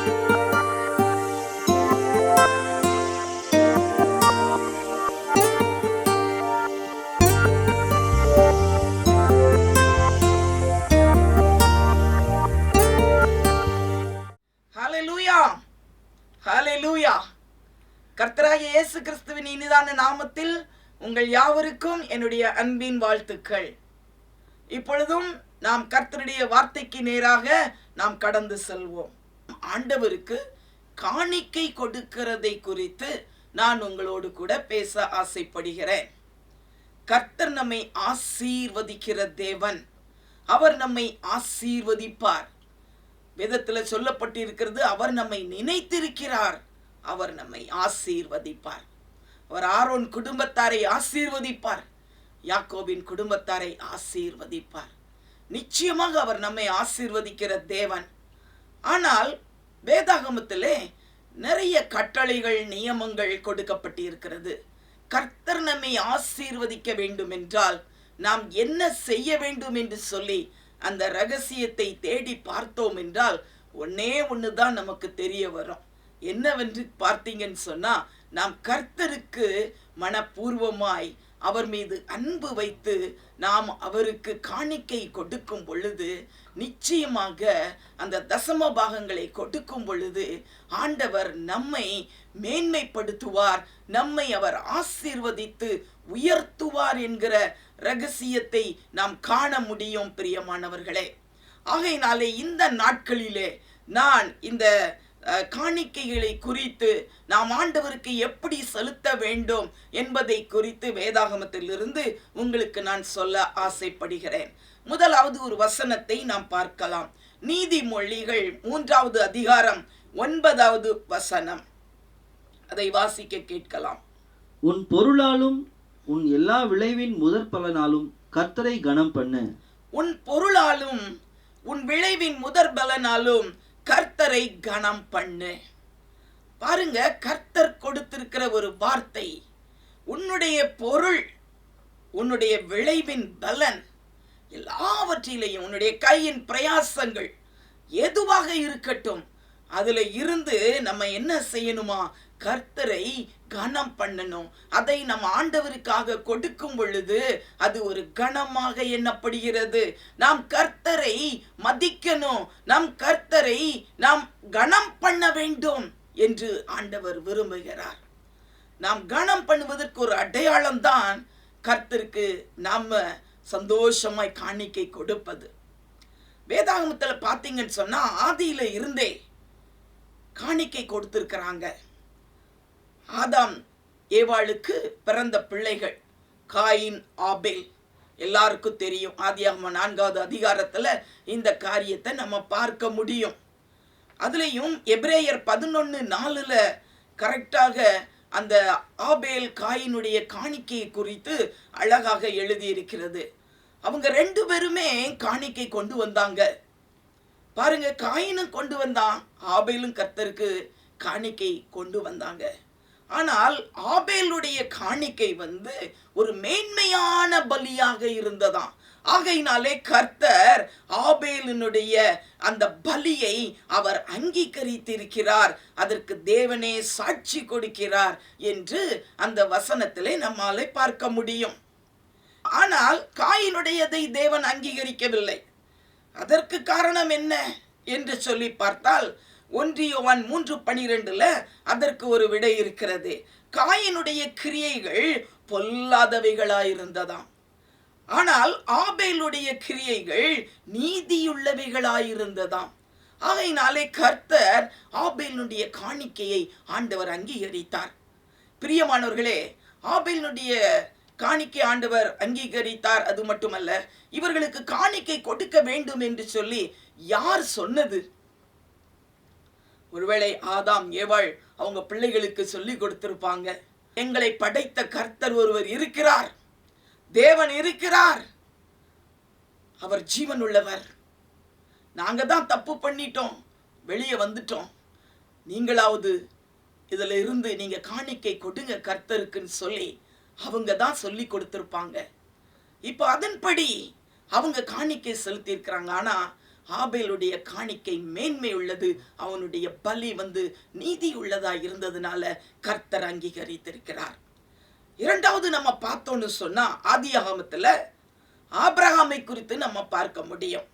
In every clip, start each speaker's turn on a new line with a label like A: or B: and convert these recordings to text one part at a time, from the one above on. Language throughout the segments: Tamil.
A: ஹல்லேலூயா, ஹல்லேலூயா. கர்த்தராகிய இயேசு கிறிஸ்துவின் இனிதான நாமத்தில் உங்கள் யாவருக்கும் என்னுடைய அன்பின் வாழ்த்துக்கள். இப்பொழுதும் நாம் கர்த்தருடைய வார்த்தைக்கு நேராக நாம் கடந்து செல்வோம். ஆண்டவருக்கு காணிக்கை கொடுக்கிறதை குறித்து நான் உங்களோடு கூட பேச ஆசைப்படுகிறேன். கர்த்தர் நம்மை ஆசீர்வதிக்கிற தேவன். அவர் நம்மை ஆசீர்வதிப்பார். வேதத்தில் சொல்லப்பட்டிருக்கிறது, அவர் நம்மை நினைத்திருக்கிறார், அவர் நம்மை ஆசீர்வதிப்பார். அவர் ஆரோன் குடும்பத்தாரை ஆசீர்வதிப்பார், யாக்கோபின் குடும்பத்தாரை ஆசீர்வதிப்பார். நிச்சயமாக அவர் நம்மை ஆசீர்வதிக்கிற தேவன். ஆனால் வேதாகமத்திலே நிறைய கட்டளைகள், நியமங்கள் கொடுக்கப்பட்டிருக்கிறது. கர்த்தர் நம்மை ஆசீர்வதிக்க வேண்டும் என்றால் நாம் என்ன செய்ய வேண்டும் என்று சொல்லி அந்த ரகசியத்தை தேடி பார்த்தோம் என்றால் ஒன்னே ஒண்ணுதான் நமக்கு தெரிய வரும். என்னவென்று பார்த்தீங்கன்னு சொன்னா, நாம் கர்த்தருக்கு மனப்பூர்வமாய் அவர் மீது அன்பு வைத்து நாம் அவருக்கு காணிக்கை கொடுக்கும் பொழுது, நிச்சயமாக அந்த தசம பாகங்களை கொடுக்கும் பொழுது ஆண்டவர் நம்மை மேன்மைப்படுத்துவார், நம்மை அவர் ஆசீர்வதித்து உயர்த்துவார் என்கிற ரகசியத்தை நாம் காண முடியும் பிரியமானவர்களே. ஆகையினாலே இந்த நாட்களிலே நான் இந்த காணிக்கைகளை குறித்து நாம் ஆண்டவருக்கு எப்படி செலுத்த வேண்டும் என்பதை குறித்து வேதாகமத்திலிருந்து உங்களுக்கு நான் சொல்ல ஆசைப்படுகிறேன். முதலாவது ஒரு வசனத்தை நாம் பார்க்கலாம். நீதிமொழிகள் 3வது அதிகாரம் 9வது வசனம். அதை வாசிக்க கேட்கலாம்.
B: உன் பொருளாலும் உன் எல்லா விளைவின் முதற் பலனாலும் கர்த்தரை கனம் பண்ணு.
A: உன் பொருளாலும் உன் விளைவின் முதற் பலனாலும் கர்த்தரை கனம் பண்ணு. பாருங்க, கர்த்தர் கொடுத்திருக்கிற ஒரு வார்த்தை. உன்னுடைய பொருள், உன்னுடைய விளைவின் பலன், எல்லாவற்றிலையும் உன்னுடைய கையின் பிரயாசங்கள் எதுவாக இருக்கட்டும், அதுல இருந்து நம்ம என்ன செய்யணுமா? கர்த்தரை கனம் பண்ணணும். அதை நம்ம ஆண்டவருக்காக கொடுக்கும் பொழுது அது ஒரு கனமாக எண்ணப்படுகிறது. நாம் கர்த்தரை மதிக்கணும், நம் கர்த்தரை நாம் கனம் பண்ண வேண்டும் என்று ஆண்டவர் விரும்புகிறார். நாம் கனம் பண்ணுவதற்கு ஒரு அடையாளம் தான் கர்த்தருக்கு நாம சந்தோஷமாய் காணிக்கை கொடுப்பது. வேதாகமத்துல பார்த்தீங்கன்னு சொன்னா, ஆதியில இருந்தே காணிக்கை கொடுத்திருக்கிறாங்க. ஆதாம் ஏவாளுக்கு பிறந்த பிள்ளைகள் காயின், ஆபேல், எல்லாருக்கும் தெரியும். ஆதியாகமம் 4வது அதிகாரத்துல இந்த காரியத்தை நம்ம பார்க்க முடியும். அதுலயும் எபிரேயர் 11:4 கரெக்டாக அந்த ஆபேல் காயினுடைய காணிக்கையை குறித்து அழகாக எழுதியிருக்கிறது. அவங்க 2 பேருமே காணிக்கை கொண்டு வந்தாங்க. பாருங்க, காயினும் கொண்டு வந்தான், ஆபேலும் கர்த்தருக்கு காணிக்கை கொண்டு வந்தாங்க. ஆனால் ஆபேலுடைய காணிக்கை ஒரு மேன்மையான பலியாக இருந்ததாம். ஆகையினாலே கர்த்தர் ஆபேலினுடைய அந்த பலியை அவர் அங்கீகரித்திருக்கிறார், அதற்கு தேவனே சாட்சி கொடுக்கிறார் என்று அந்த வசனத்திலே நம்மாலே பார்க்க முடியும். ஆனால் காயினுடையதை தேவன் அங்கீகரிக்கவில்லை. அதற்கு காரணம் என்ன என்று சொல்லி பார்த்தால், 1 யோவான் 3:12 அதற்கு ஒரு விடை இருக்கிறது. காயினுடைய கிரியைகள் பொல்லாதவைகளாயிருந்ததாம், ஆனால் ஆபேலுடைய கிரியைகள் நீதியுள்ளவைகளாயிருந்ததாம். ஆகையினாலே கர்த்தர் ஆபேலுடைய காணிக்கையை ஆண்டவர் அங்கீகரித்தார். பிரியமானவர்களே, ஆபேலுடைய காணிக்கை ஆண்டவர் அங்கீகரித்தார். அது மட்டுமல்ல, இவர்களுக்கு காணிக்கை கொடுக்க வேண்டும் என்று சொல்லி யார் சொன்னது? ஒருவேளை ஆதாம் ஏவாள் அவங்க பிள்ளைகளுக்கு சொல்லி கொடுத்திருப்பாங்க. எங்களை படைத்த கர்த்தர் ஒருவர் இருக்கிறார், தேவன் இருக்கிறார், அவர் ஜீவன் உள்ளவர். நாங்க தான் தப்பு பண்ணிட்டோம், வெளியே வந்துட்டோம், நீங்களாவது இதுல இருந்து நீங்க காணிக்கை கொடுங்க கர்த்தருக்குன்னு சொல்லி அவங்க தான் சொல்லி கொடுத்திருப்பாங்க. இப்போ அதன்படி அவங்க காணிக்கை செலுத்தி இருக்கிறாங்க. ஆனா ஆபேலுடைய காணிக்கை மேன்மை உள்ளது, அவனுடைய பலி நீதி உள்ளதா இருந்ததுனால கர்த்தர் அங்கீகரித்திருக்கிறார். இரண்டாவது நம்ம பார்த்தோன்னு சொன்னா ஆதியாகமத்துல ஆபிரகாமை குறித்து நம்ம பார்க்க முடியும்.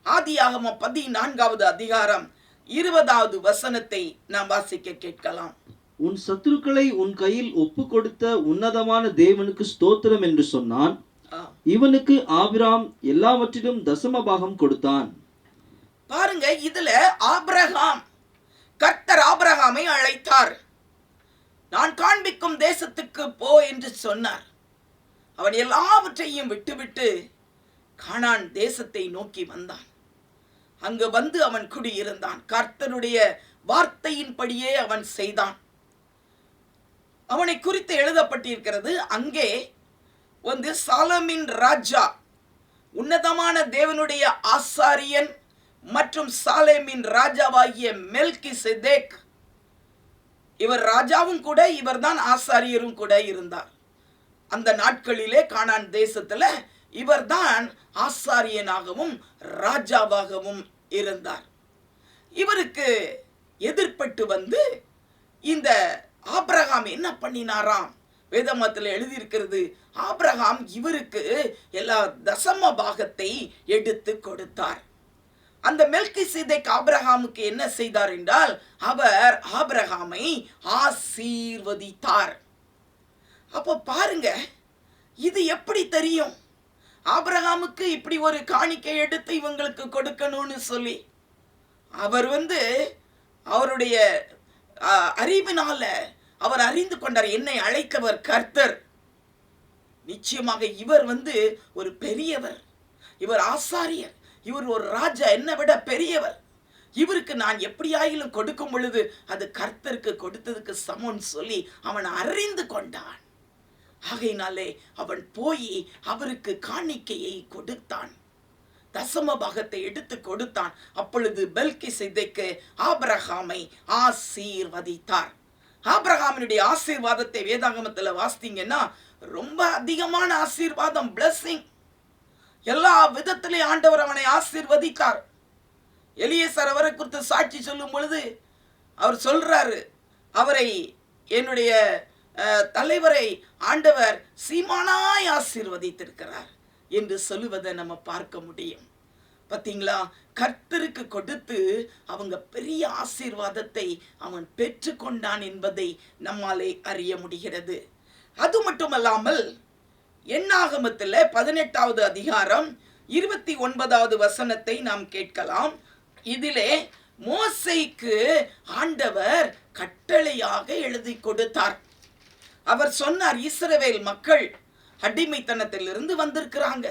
A: ஆதியாகமம் 14வது அதிகாரம் 20வது வசனத்தை நாம் வாசிக்க கேட்கலாம்.
B: உன் சத்துருக்களை உன் கையில் ஒப்பு கொடுத்த உன்னதமான தேவனுக்கு ஸ்தோத்திரம் என்று சொன்னான். இவனுக்கு ஆபிராம் எல்லாவற்றிலும் தசம பாகம் கொடுத்தான்.
A: பாருங்க, இதுல ஆபிரகாம், கர்த்தர் ஆபிரகாமை அழைத்தார். நான் காண்பிக்கும் தேசத்துக்கு போ என்று சொன்னார். அவன் எல்லாவற்றையும் விட்டுவிட்டு கானான் தேசத்தை நோக்கி வந்தான். அங்கு அவன் குடியிருந்தான். கர்த்தருடைய வார்த்தையின்படியே அவன் செய்தான். அவனை குறித்து எழுதப்பட்டிருக்கிறது, அங்கே சாலமின் ராஜா, உன்னதமான தேவனுடைய ஆசாரியன் மற்றும் சாலேமின் ராஜாவாகிய மெல்கிசேதேக், இவர் ராஜாவும் கூட இவர்தான் ஆசாரியரும் கூட இருந்தார். அந்த நாட்களிலே கானான் தேசத்துல இவர்தான் ஆசாரியனாகவும் ராஜாவாகவும் இருந்தார். இவருக்கு எதிர்பட்டு இந்த ஆபிரகாம் என்ன பண்ணினாராம்? வேதமத்தில் எழுதியிருக்கிறது, ஆபிரகாம் இவருக்கு எல்லா தசம பாகத்தை எடுத்து கொடுத்தார். அந்த மெல்கிசேதேக் ஆபிரகாமுக்கு என்ன செய்தார் என்றால், அவர் ஆபிரகாமை ஆசீர்வதித்தார். அப்போ பாருங்க, இது எப்படி தெரியும் ஆபிரகாமுக்கு இப்படி ஒரு காணிக்கை எடுத்து இவங்களுக்கு கொடுக்கணும்னு சொல்லி? அவர் அவருடைய அறிவினால அவர் அறிந்து கொண்டார், என்னை அழைத்தவர் கர்த்தர். நிச்சயமாக இவர் ஒரு பெரியவர், இவர் ஆசாரியர், இவர் ஒரு ராஜா, என்னை விட பெரியவர். இவருக்கு நான் எப்படியாயிலும் கொடுக்கும் பொழுது அது கர்த்தருக்கு கொடுத்ததுக்கு சமம்னு சொல்லி அவன் அறிந்து கொண்டான். ஆகையினாலே அவன் போய் அவருக்கு காணிக்கையை கொடுத்தான், தசம பாகத்தை எடுத்து கொடுத்தான். அப்பொழுது மெல்கிசேதேக்கு ஆபிரகாமை ஆசீர்வதித்தார். ஆபிரகாமினுடைய ஆசீர்வாதத்தை வேதாகமத்துல வாசித்தீங்கன்னா ரொம்ப அதிகமான ஆசீர்வாதம், பிளஸிங். எல்லா விதத்திலே ஆண்டவர் அவனை ஆசீர்வதித்தார். எலியேசர் அவரை குறித்து சாட்சி சொல்லும் பொழுது அவர் சொல்றாரு, அவரை, என்னுடைய தலைவரை ஆண்டவர் சீமானாய் ஆசீர்வதித்திருக்கிறார் என்று சொல்லுவதை நம்ம பார்க்க முடியும். பார்த்தீங்களா? கர்த்தருக்கு கொடுத்து அவங்க பெரிய ஆசீர்வாதத்தை அவன் பெற்று கொண்டான் என்பதை நம்மாலே அறிய முடிகிறது. அது மட்டுமல்லாமல் எண்ணாகமத்தில் 18வது அதிகாரம் 29வது வசனத்தை நாம் கேட்கலாம். இதிலே மோசேக்கு ஆண்டவர் கட்டளையாக எழுதி கொடுத்தார். அவர் சொன்னார், இஸ்ரவேல் மக்கள் அடிமைத்தனத்திலிருந்து வந்திருக்கிறாங்க,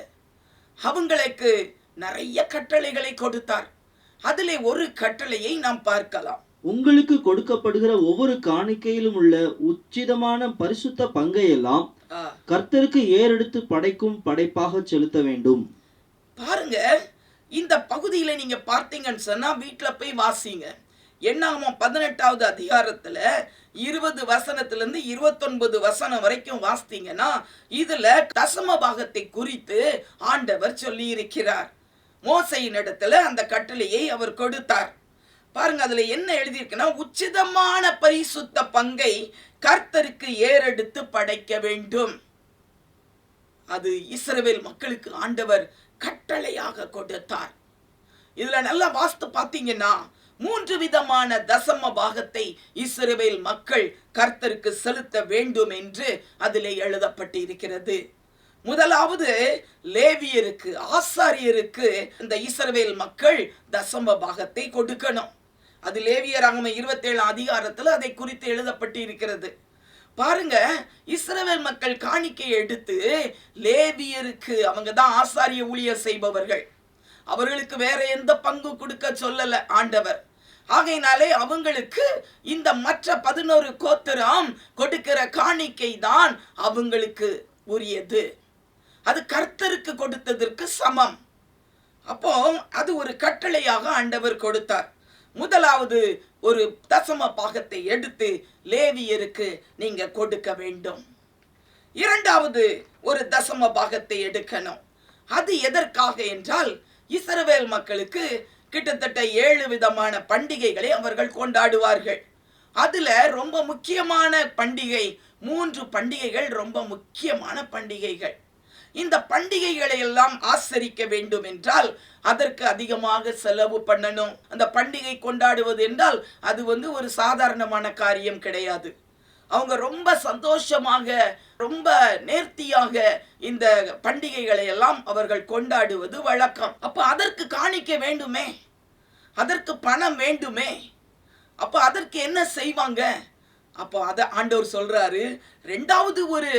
A: அவங்களுக்கு நிறைய கட்டளைகளை கொடுத்தார். அதிலே ஒரு கட்டளையை நாம் பார்க்கலாம்.
B: உங்களுக்கு கொடுக்கப்படுகிற ஒவ்வொரு காணிக்கையிலும் உள்ள உச்சிதமான பரிசுத்த பங்கை எல்லாம் கர்த்தருக்கு ஏறெடுத்து படைக்கும் படைப்பாக செலுத்த வேண்டும்.
A: பாருங்க, இந்த பகுதியில நீங்க பார்த்தீங்கன்னு சொன்னா வீட்டுல போய் வாசிங்க. எண்ணாகமம் 18வது அதிகாரத்துல 20 வசனத்திலிருந்து 29 வசனம் வரைக்கும் வாசித்தீங்கன்னா இதுல தசம பாகத்தை குறித்து ஆண்டவர் சொல்லி இருக்கிறார். மோசையின் இடத்துல அந்த கட்டளையை அவர் கொடுத்தார். பாருங்க, அதுல என்ன எழுதியிருக்குன்னா, உச்சிதமான பரிசுத்த பங்கை கர்த்தருக்கு ஏறெடுத்து படைக்க வேண்டும். அது இஸ்ரவேல் மக்களுக்கு ஆண்டவர் கட்டளையாக கொடுத்தார். இதுல நல்லா வாஸ்து பார்த்தீங்கன்னா 3 விதமான தசம பாகத்தை இஸ்ரவேல் மக்கள் கர்த்தருக்கு செலுத்த வேண்டும் என்று அதிலே எழுதப்பட்டு இருக்கிறது. முதலாவது லேவியருக்கு, ஆசாரியருக்கு இந்த இஸ்ரவேல் மக்கள் தசம பாகத்தை கொடுக்கணும். அது லேவியராகமம் 27 அதிகாரத்தில் அதை குறித்து எழுதப்பட்டு இருக்கிறது. பாருங்க, இஸ்ரவேல் மக்கள் காணிக்கை எடுத்து லேவியருக்கு, அவங்க தான் ஆசாரிய ஊழியர் செய்பவர்கள், அவர்களுக்கு வேற எந்த பங்கு கொடுக்க சொல்லல ஆண்டவர். ஆகையினாலே அவங்களுக்கு இந்த மற்ற 11 கோத்திரம் கொடுக்கிற காணிக்கை தான் அவங்களுக்கு உரியது. அது கர்த்தருக்கு கொடுத்ததற்கு சமம். அப்போ அது ஒரு கட்டளையாக ஆண்டவர் கொடுத்தார். முதலாவது ஒரு தசம பாகத்தை எடுத்து லேவியருக்கு நீங்க கொடுக்க வேண்டும். இரண்டாவது ஒரு தசம பாகத்தை எடுக்கணும். அது எதற்காக என்றால், இஸ்ரவேல் மக்களுக்கு கிட்டத்தட்ட 7 விதமான பண்டிகைகளை அவர்கள் கொண்டாடுவார்கள். அதுல ரொம்ப முக்கியமான பண்டிகை 3 பண்டிகைகள் ரொம்ப முக்கியமான பண்டிகைகள். இந்த பண்டிகைகளை எல்லாம் ஆசரிக்க வேண்டும் என்றால் அதற்கு அதிகமாக செலவு பண்ணணும். அந்த பண்டிகை கொண்டாடுவது என்றால் அது ஒரு சாதாரணமான காரியம் கிடையாது. அவங்க ரொம்ப சந்தோஷமாக ரொம்ப நேர்த்தியாக இந்த பண்டிகைகளை எல்லாம் அவர்கள் கொண்டாடுவது வழக்கம். அப்ப அதற்கு காணிக்க வேண்டுமே, அதற்கு பணம் வேண்டுமே. அப்ப அதற்கு என்ன செய்வாங்க? அப்போ அத ஆண்டவர் சொல்றாரு, 2வது ஒரு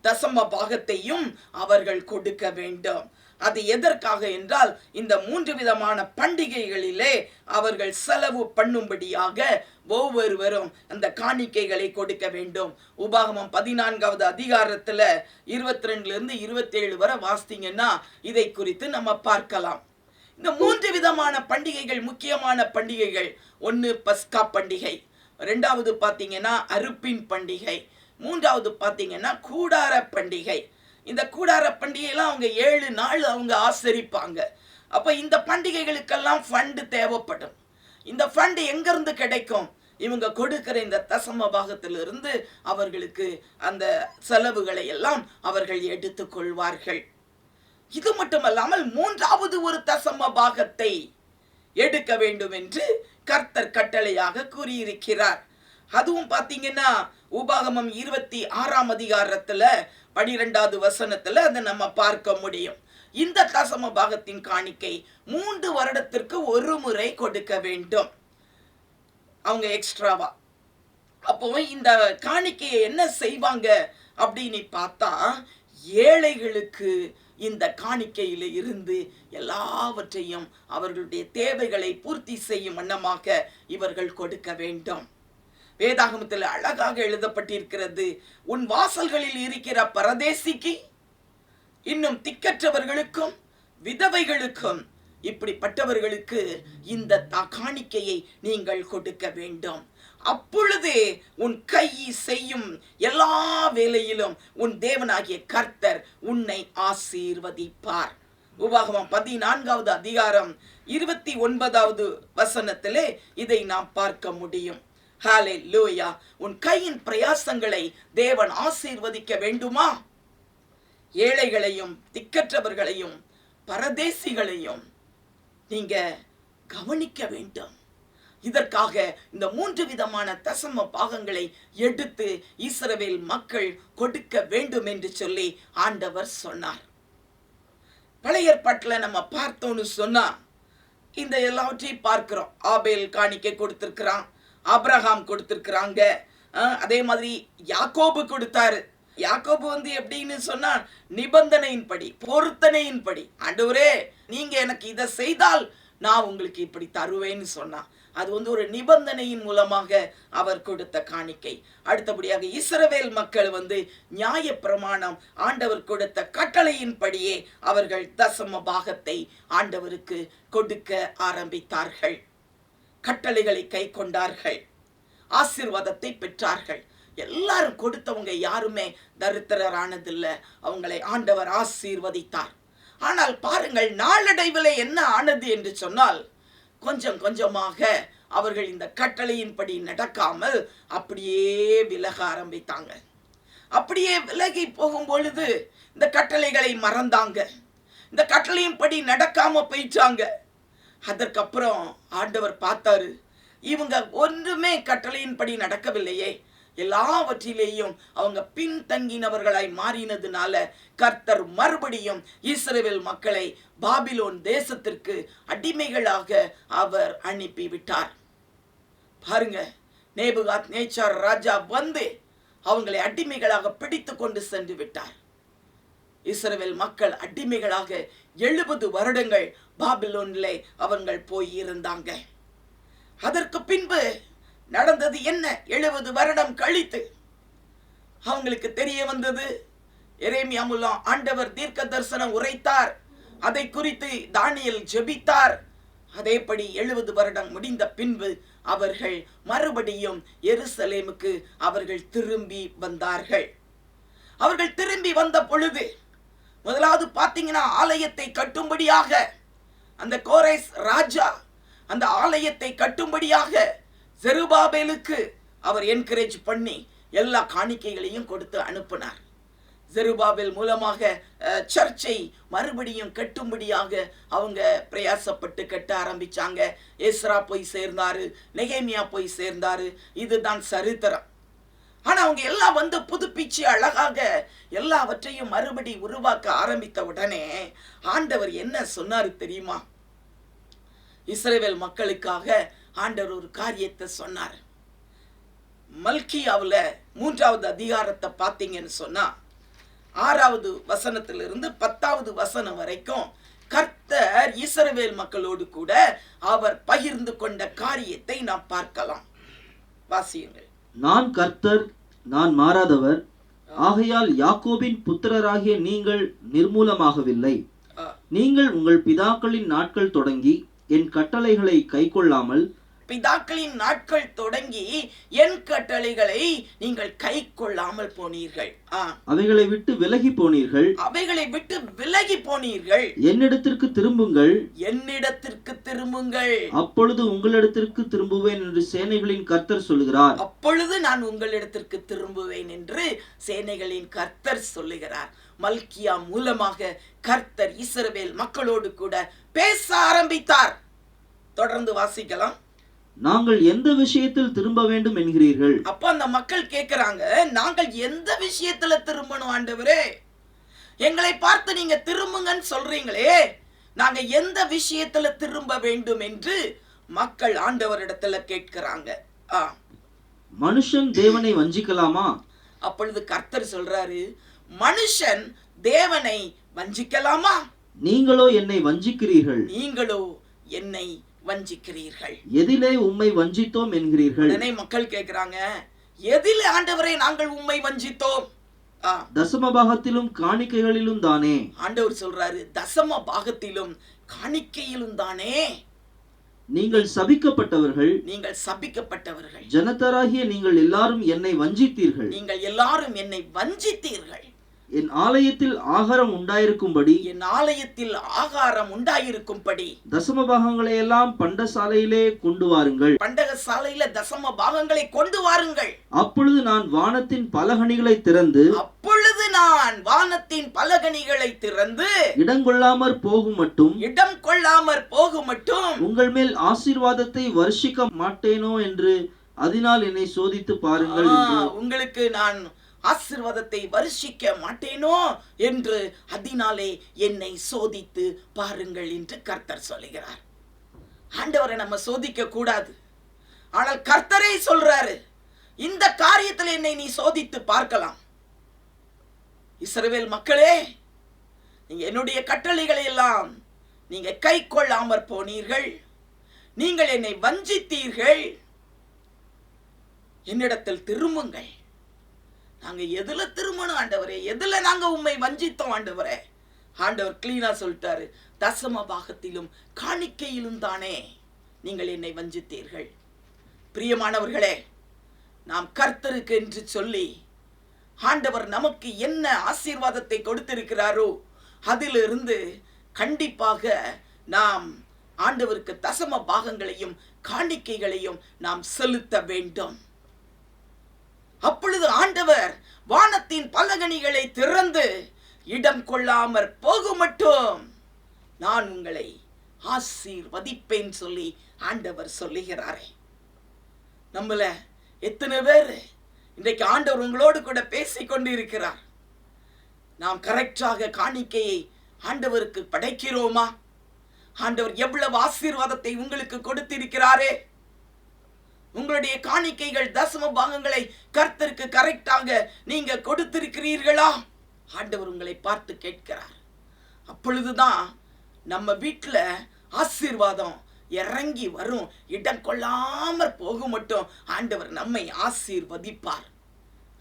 A: தசம பாகத்தையும் அவர்கள் கொடுக்க வேண்டும். அது எதற்காக என்றால் இந்த 3 விதமான பண்டிகைகளிலே அவர்கள் செலவு பண்ணும்படியாக ஒவ்வொருவரும் அந்த காணிக்கைகளை கொடுக்க வேண்டும். உபாகமம் 14வது அதிகாரத்துல 22 27 வரை வாசித்தீங்கன்னா இதை குறித்து நம்ம பார்க்கலாம். இந்த 3 விதமான பண்டிகைகள் முக்கியமான பண்டிகைகள். 1 பஸ்கா பண்டிகை, 2வது பார்த்தீங்கன்னா அறுப்பின் பண்டிகை, 3வது பார்த்தீங்கன்னா கூடார பண்டிகை. இந்த கூடார பண்டிகையெல்லாம் அவங்க 7 நாள் அவங்க ஆசரிப்பாங்க. அப்ப இந்த பண்டிகைகளுக்கெல்லாம் ஃபண்ட் தேவைப்படும். இந்த ஃபண்ட் எங்கிருந்து கிடைக்கும்? இவங்க கொடுக்கிற இந்த தசம பாகத்திலிருந்து அவர்களுக்கு அந்த செலவுகளை எல்லாம் அவர்கள் எடுத்துக் கொள்வார்கள். இது மட்டுமல்லாமல் 3வது ஒரு தசம பாகத்தை எடுக்க வேண்டும் என்று கர்த்தர் கட்டளையாக கூறியிருக்கிறார். அதுவும் பார்த்தீங்கன்னா உபாகமம் 26ஆம் அதிகாரத்துல 12வது வசனத்துல அதை நம்ம பார்க்க முடியும். இந்த தசம பாகத்தின் காணிக்கை 3 வருடத்திற்கு ஒரு முறை கொடுக்க வேண்டும் அவங்க எக்ஸ்ட்ராவா. அப்போ இந்த காணிக்கையை என்ன செய்வாங்க அப்படின்னு பார்த்தா, ஏழைகளுக்கு இந்த காணிக்கையில இருந்து எல்லாவற்றையும் அவர்களுடைய தேவைகளை பூர்த்தி செய்யும் வண்ணமாக இவர்கள் கொடுக்க வேண்டும். வேதாகமத்தில் அழகாக எழுதப்பட்டிருக்கிறது, உன் வாசல்களில் இருக்கிற பரதேசிக்கு, இன்னும் திக்கற்றவர்களுக்கும் விதவைகளுக்கும், இப்படிப்பட்டவர்களுக்கு இந்த காணிக்கையை நீங்கள் கொடுக்க வேண்டும். அப்பொழுதே உன் கை செய்யும் எல்லா வேலையிலும் உன் தேவனாகிய கர்த்தர் உன்னை ஆசீர்வதிப்பார். உபாகமம் 14வது அதிகாரம் 29வது வசனத்திலே இதை நாம் பார்க்க முடியும். ஹல்லேலூயா. உன் கையின் பிரயாசங்களை தேவன் ஆசீர்வதிக்க வேண்டுமா? ஏழைகளையும் திக்கற்றவர்களையும் பரதேசிகளையும் நீங்க கவனிக்க வேண்டும். இதற்காக இந்த 3 விதமான தசம பாகங்களை எடுத்து இஸ்ரவேல் மக்கள் கொடுக்க வேண்டும் என்று சொல்லி ஆண்டவர் சொன்னார். பழைய ஏற்பாட்டில் நம்ம பார்த்தோம்னு சொன்னா இந்த எல்லாவற்றையும் பார்க்கிறோம். ஆபேல் காணிக்கை கொடுத்திருக்கிறான், ஆபிரகாம் கொடுத்திருக்கிறாங்க, அதே மாதிரி யாக்கோபு கொடுத்தாரு. யாக்கோபு எப்படின்னு சொன்னா நிபந்தனையின்படி பொருத்தனையின்படி, ஆண்டவரே நீங்க எனக்கு இதை செய்தால் நான் உங்களுக்கு இப்படி தருவேன்னு சொன்னா அது ஒரு நிபந்தனையின் மூலமாக அவர் கொடுத்த காணிக்கை. அடுத்தபடியாக இஸ்ரவேல் மக்கள் நியாய பிரமாணம் ஆண்டவர் கொடுத்த கட்டளையின்படியே அவர்கள் தசம பாகத்தை ஆண்டவருக்கு கொடுக்க ஆரம்பித்தார்கள். கட்டளைகளை கை கொண்டார்கள், ஆசீர்வாதத்தை பெற்றார்கள். எல்லாரும் கொடுத்தவங்க யாருமே தரித்திரரானதில்லை, அவங்களை ஆண்டவர் ஆசீர்வதித்தார். ஆனால் பாருங்கள், நாளடைவில் என்ன ஆனது என்று சொன்னால், கொஞ்சம் கொஞ்சமாக அவர்கள் இந்த கட்டளையின்படி நடக்காமல் அப்படியே விலக ஆரம்பித்தாங்க. அப்படியே விலகி போகும் பொழுது இந்த கட்டளைகளை மறந்தாங்க, இந்த கட்டளையின்படி நடக்காம போயிட்டாங்க. அதற்கப்புறம் ஆண்டவர் பார்த்தாரு, இவங்க ஒன்றுமே கட்டளையின்படி நடக்கவில்லையே, எல்லாவற்றிலேயும் அவங்க பின்தங்கினவர்களாய் மாறினதுனால கர்த்தர் மறுபடியும் இஸ்ரவேல் மக்களை பாபிலோன் தேசத்திற்கு அடிமைகளாக அவர் அனுப்பிவிட்டார். பாருங்க, நேபுகாத் நேச்சார் ராஜா அவங்களை அடிமைகளாக பிடித்து கொண்டு சென்று விட்டார். இஸ்ரவேல் மக்கள் அடிமைகளாக 70 வருடங்கள் பாபிலோனிலே அவர்கள் போய் இருந்தாங்க. அதற்கு பின்பு நடந்தது என்ன? 70 வருடம் கழித்து அவங்களுக்கு தெரிய வந்தது, எரேமியா மூலம் ஆண்டவர் தீர்க்க தரிசனம் உரைத்தார், அதை குறித்து தானியேல் ஜெபித்தார். அதேபடி 70 வருடம் முடிந்த பின்பு அவர்கள் மறுபடியும் எருசலேமுக்கு அவர்கள் திரும்பி வந்தார்கள். அவர்கள் திரும்பி வந்த பொழுது முதலாவது பார்த்தீங்கன்னா, ஆலயத்தை கட்டும்படியாக அந்த கோரேஸ் ராஜா அந்த ஆலயத்தை கட்டும்படியாக செருபாபேலுக்கு அவர் என்கரேஜ் பண்ணி எல்லா காணிக்கைகளையும் கொடுத்து அனுப்பினார். செருபாபேல் மூலமாக சர்ச்சை மறுபடியும் கட்டும்படியாக அவங்க பிரயாசப்பட்டு கட்ட ஆரம்பிச்சாங்க. எஸ்ரா போய் சேர்ந்தாரு, நெகேமியா போய் சேர்ந்தாரு. இதுதான் சரித்திரம். ஆனா அவங்க எல்லாம் வந்து புதுப்பிச்சு அழகாக எல்லாவற்றையும் மறுபடி உருவாக்க ஆரம்பித்த உடனே ஆண்டவர் என்ன சொன்னாரு தெரியுமா? இஸ்ரவேல் மக்களுக்காக ஆண்டவர் ஒரு காரியத்தை சொன்னார். மல்கியாவுல 3வது அதிகாரத்தை பார்த்தீங்கன்னு சொன்னா 6வது வசனத்திலிருந்து 10வது வசனம் வரைக்கும் கர்த்தர் இஸ்ரவேல் மக்களோடு கூட அவர் பகிர்ந்து கொண்ட காரியத்தை நாம் பார்க்கலாம். வாசியுங்கள்.
B: நான் கர்த்தர், நான் மாறாதவர், ஆகையால் யாக்கோபின் புத்திரராகிய நீங்கள் நிர்மூலமாகவில்லை. நீங்கள் உங்கள் பிதாக்களின் நாட்கள் தொடங்கி என் கட்டளைகளை கைக்கொள்ளாமல்,
A: பிதாக்களின் நாட்கள் தொடங்கி என் கட்டளைகளை நீங்கள் கை கொள்ளாமல் போனீர்கள்.
B: அவைகளை விட்டு விலகி போனீர்கள்.
A: அவைகளை விட்டு விலகி போனீர்கள்.
B: என்னிடத்திற்கு திரும்புங்கள்,
A: என்னிடத்திற்கு திரும்புங்கள்,
B: அப்பொழுது உங்களிடத்திற்கு திரும்புவேன் என்று சேனைகளின் கர்த்தர் சொல்லுகிறார்.
A: அப்பொழுது நான் உங்களிடத்திற்கு திரும்புவேன் என்று சேனைகளின் கர்த்தர் சொல்லுகிறார். மல்கியா மூலமாக கர்த்தர் இஸ்ரவேல் மக்களோடு கூட பேச ஆரம்பித்தார். தொடர்ந்து வாசிக்கலாம்.
B: நாங்கள் எந்த விஷயத்தில் திரும்ப வேண்டும் என்கிறீர்கள்?
A: அப்ப அந்த மக்கள் கேட்கிறாங்க, நாங்கள் எந்த விஷயத்துல திரும்பணும் ஆண்டவரே? எங்களை பார்த்து நீங்க திரும்புங்கன்னு சொல்றீங்களே, நாங்க எந்த விஷயத்துல திரும்ப வேண்டும் என்று மக்கள் ஆண்டவரிடத்துல கேட்கிறாங்க.
B: மனுஷன் தேவனை வஞ்சிக்கலாமா?
A: அப்பொழுது கர்த்தர் சொல்றாரு, மனுஷன் தேவனை வஞ்சிக்கலாமா?
B: நீங்களோ என்னை வஞ்சிக்கிறீர்கள்.
A: நீங்களோ என்னை வஞ்சிக்கிறீர்கள்.
B: எதிலே உம்மை வஞ்சித்தோம் என்கிறீர்கள்?
A: உடனே மக்கள் கேட்கிறாங்க, எதிலே ஆண்டவரே நாங்கள் உம்மை வஞ்சித்தோம்?
B: தசம பாகத்திலும் காணிக்கைகளிலும் தானே.
A: ஆண்டவர் சொல்றாரு, தசம பாகத்திலும் காணிக்கையிலும் தானே.
B: நீங்கள் சபிக்கப்பட்டவர்கள்,
A: நீங்கள் சபிக்கப்பட்டவர்கள்.
B: ஜனத்தராகிய நீங்கள் எல்லாரும் என்னை வஞ்சித்தீர்கள்.
A: நீங்கள் எல்லாரும் என்னை வஞ்சித்தீர்கள்.
B: என் ஆலயத்தில் ஆகாரம் உண்டாயிருக்கும்படி,
A: என் ஆலயத்தில் ஆகாரம் உண்டாயிருக்கும்படி
B: தசம பாகங்களை எல்லாம் பண்டசாலையிலே கொண்டு வாருங்கள்.
A: பண்டக சாலையில தசம பாகங்களை கொண்டு வாருங்கள்.
B: அப்பொழுது நான் வானத்தின் பலகணிகளை திறந்து,
A: அப்பொழுது நான் வானத்தின் பலகணிகளை திறந்து
B: இடங்கொள்ளாமற் போகும் மட்டும்,
A: இடம் கொள்ளாமற் போகும் மட்டும்
B: உங்கள் மேல் ஆசீர்வாதத்தை வருஷிக்க மாட்டேனோ என்று அதனால் என்னை சோதித்து பாருங்கள்.
A: உங்களுக்கு நான் ஆசீர்வாதத்தை வருஷிக்க மாட்டேனோ என்று அதனாலே என்னை சோதித்து பாருங்கள் என்று கர்த்தர் சொல்லுகிறார். ஆண்டவரை நம்ம சோதிக்க கூடாது, ஆனால் கர்த்தரே சொல்றாரு, இந்த காரியத்தில் என்னை நீ சோதித்து பார்க்கலாம். இஸ்ரவேல் மக்களே, நீங்க என்னுடைய கட்டளைகளை எல்லாம் நீங்க கை கொள்ளாமற் போனீர்கள், நீங்கள் என்னை வஞ்சித்தீர்கள். என்னிடத்தில் திரும்புங்கள். நாங்க எதுல திரும்பணும் ஆண்டவரே? எதுல நாங்க உம்மை வஞ்சித்தோம் ஆண்டவரே? ஆண்டவர் கிளீனா சொல்லிட்டாரு, தசம பாகத்திலும் காணிக்கையிலும் தானே நீங்கள் என்னை வஞ்சித்தீர்கள். பிரியமானவர்களே, நாம் கர்த்தருக்கு என்று சொல்லி ஆண்டவர் நமக்கு என்ன ஆசீர்வாதத்தை கொடுத்திருக்கிறாரோ அதிலிருந்து கண்டிப்பாக நாம் ஆண்டவருக்கு தசம பாகங்களையும் காணிக்கைகளையும் நாம் செலுத்த வேண்டும். அப்பொழுது ஆண்டவர் வானத்தின் பலகணிகளை திறந்து இடம் கொள்ளாமற் போகும் மட்டும் நான் உங்களை ஆசீர்வதிப்பேன் சொல்லி ஆண்டவர் சொல்லுகிறாரே. நம்மள எத்தனை பேர் இன்றைக்கு ஆண்டவர் உங்களோடு கூட பேசிக் கொண்டு இருக்கிறார்? நாம் கரெக்டாக காணிக்கையை ஆண்டவருக்கு படைக்கிறோமா? ஆண்டவர் எவ்வளவு ஆசீர்வாதத்தை உங்களுக்கு கொடுத்திருக்கிறாரே. உங்களுடைய காணிக்கைகள் தசம பாகங்களை கர்த்தருக்கு கரெக்டாக நீங்க கொடுத்திருக்கிறீர்களா? ஆண்டவர் உங்களை பார்த்து கேட்கிறார். அப்பொழுதுதான் நம்ம வீட்டுல ஆசீர்வாதம் இறங்கி வரும். இடம் கொள்ளாமற் போக மட்டும் ஆண்டவர் நம்மை ஆசீர்வதிப்பார்.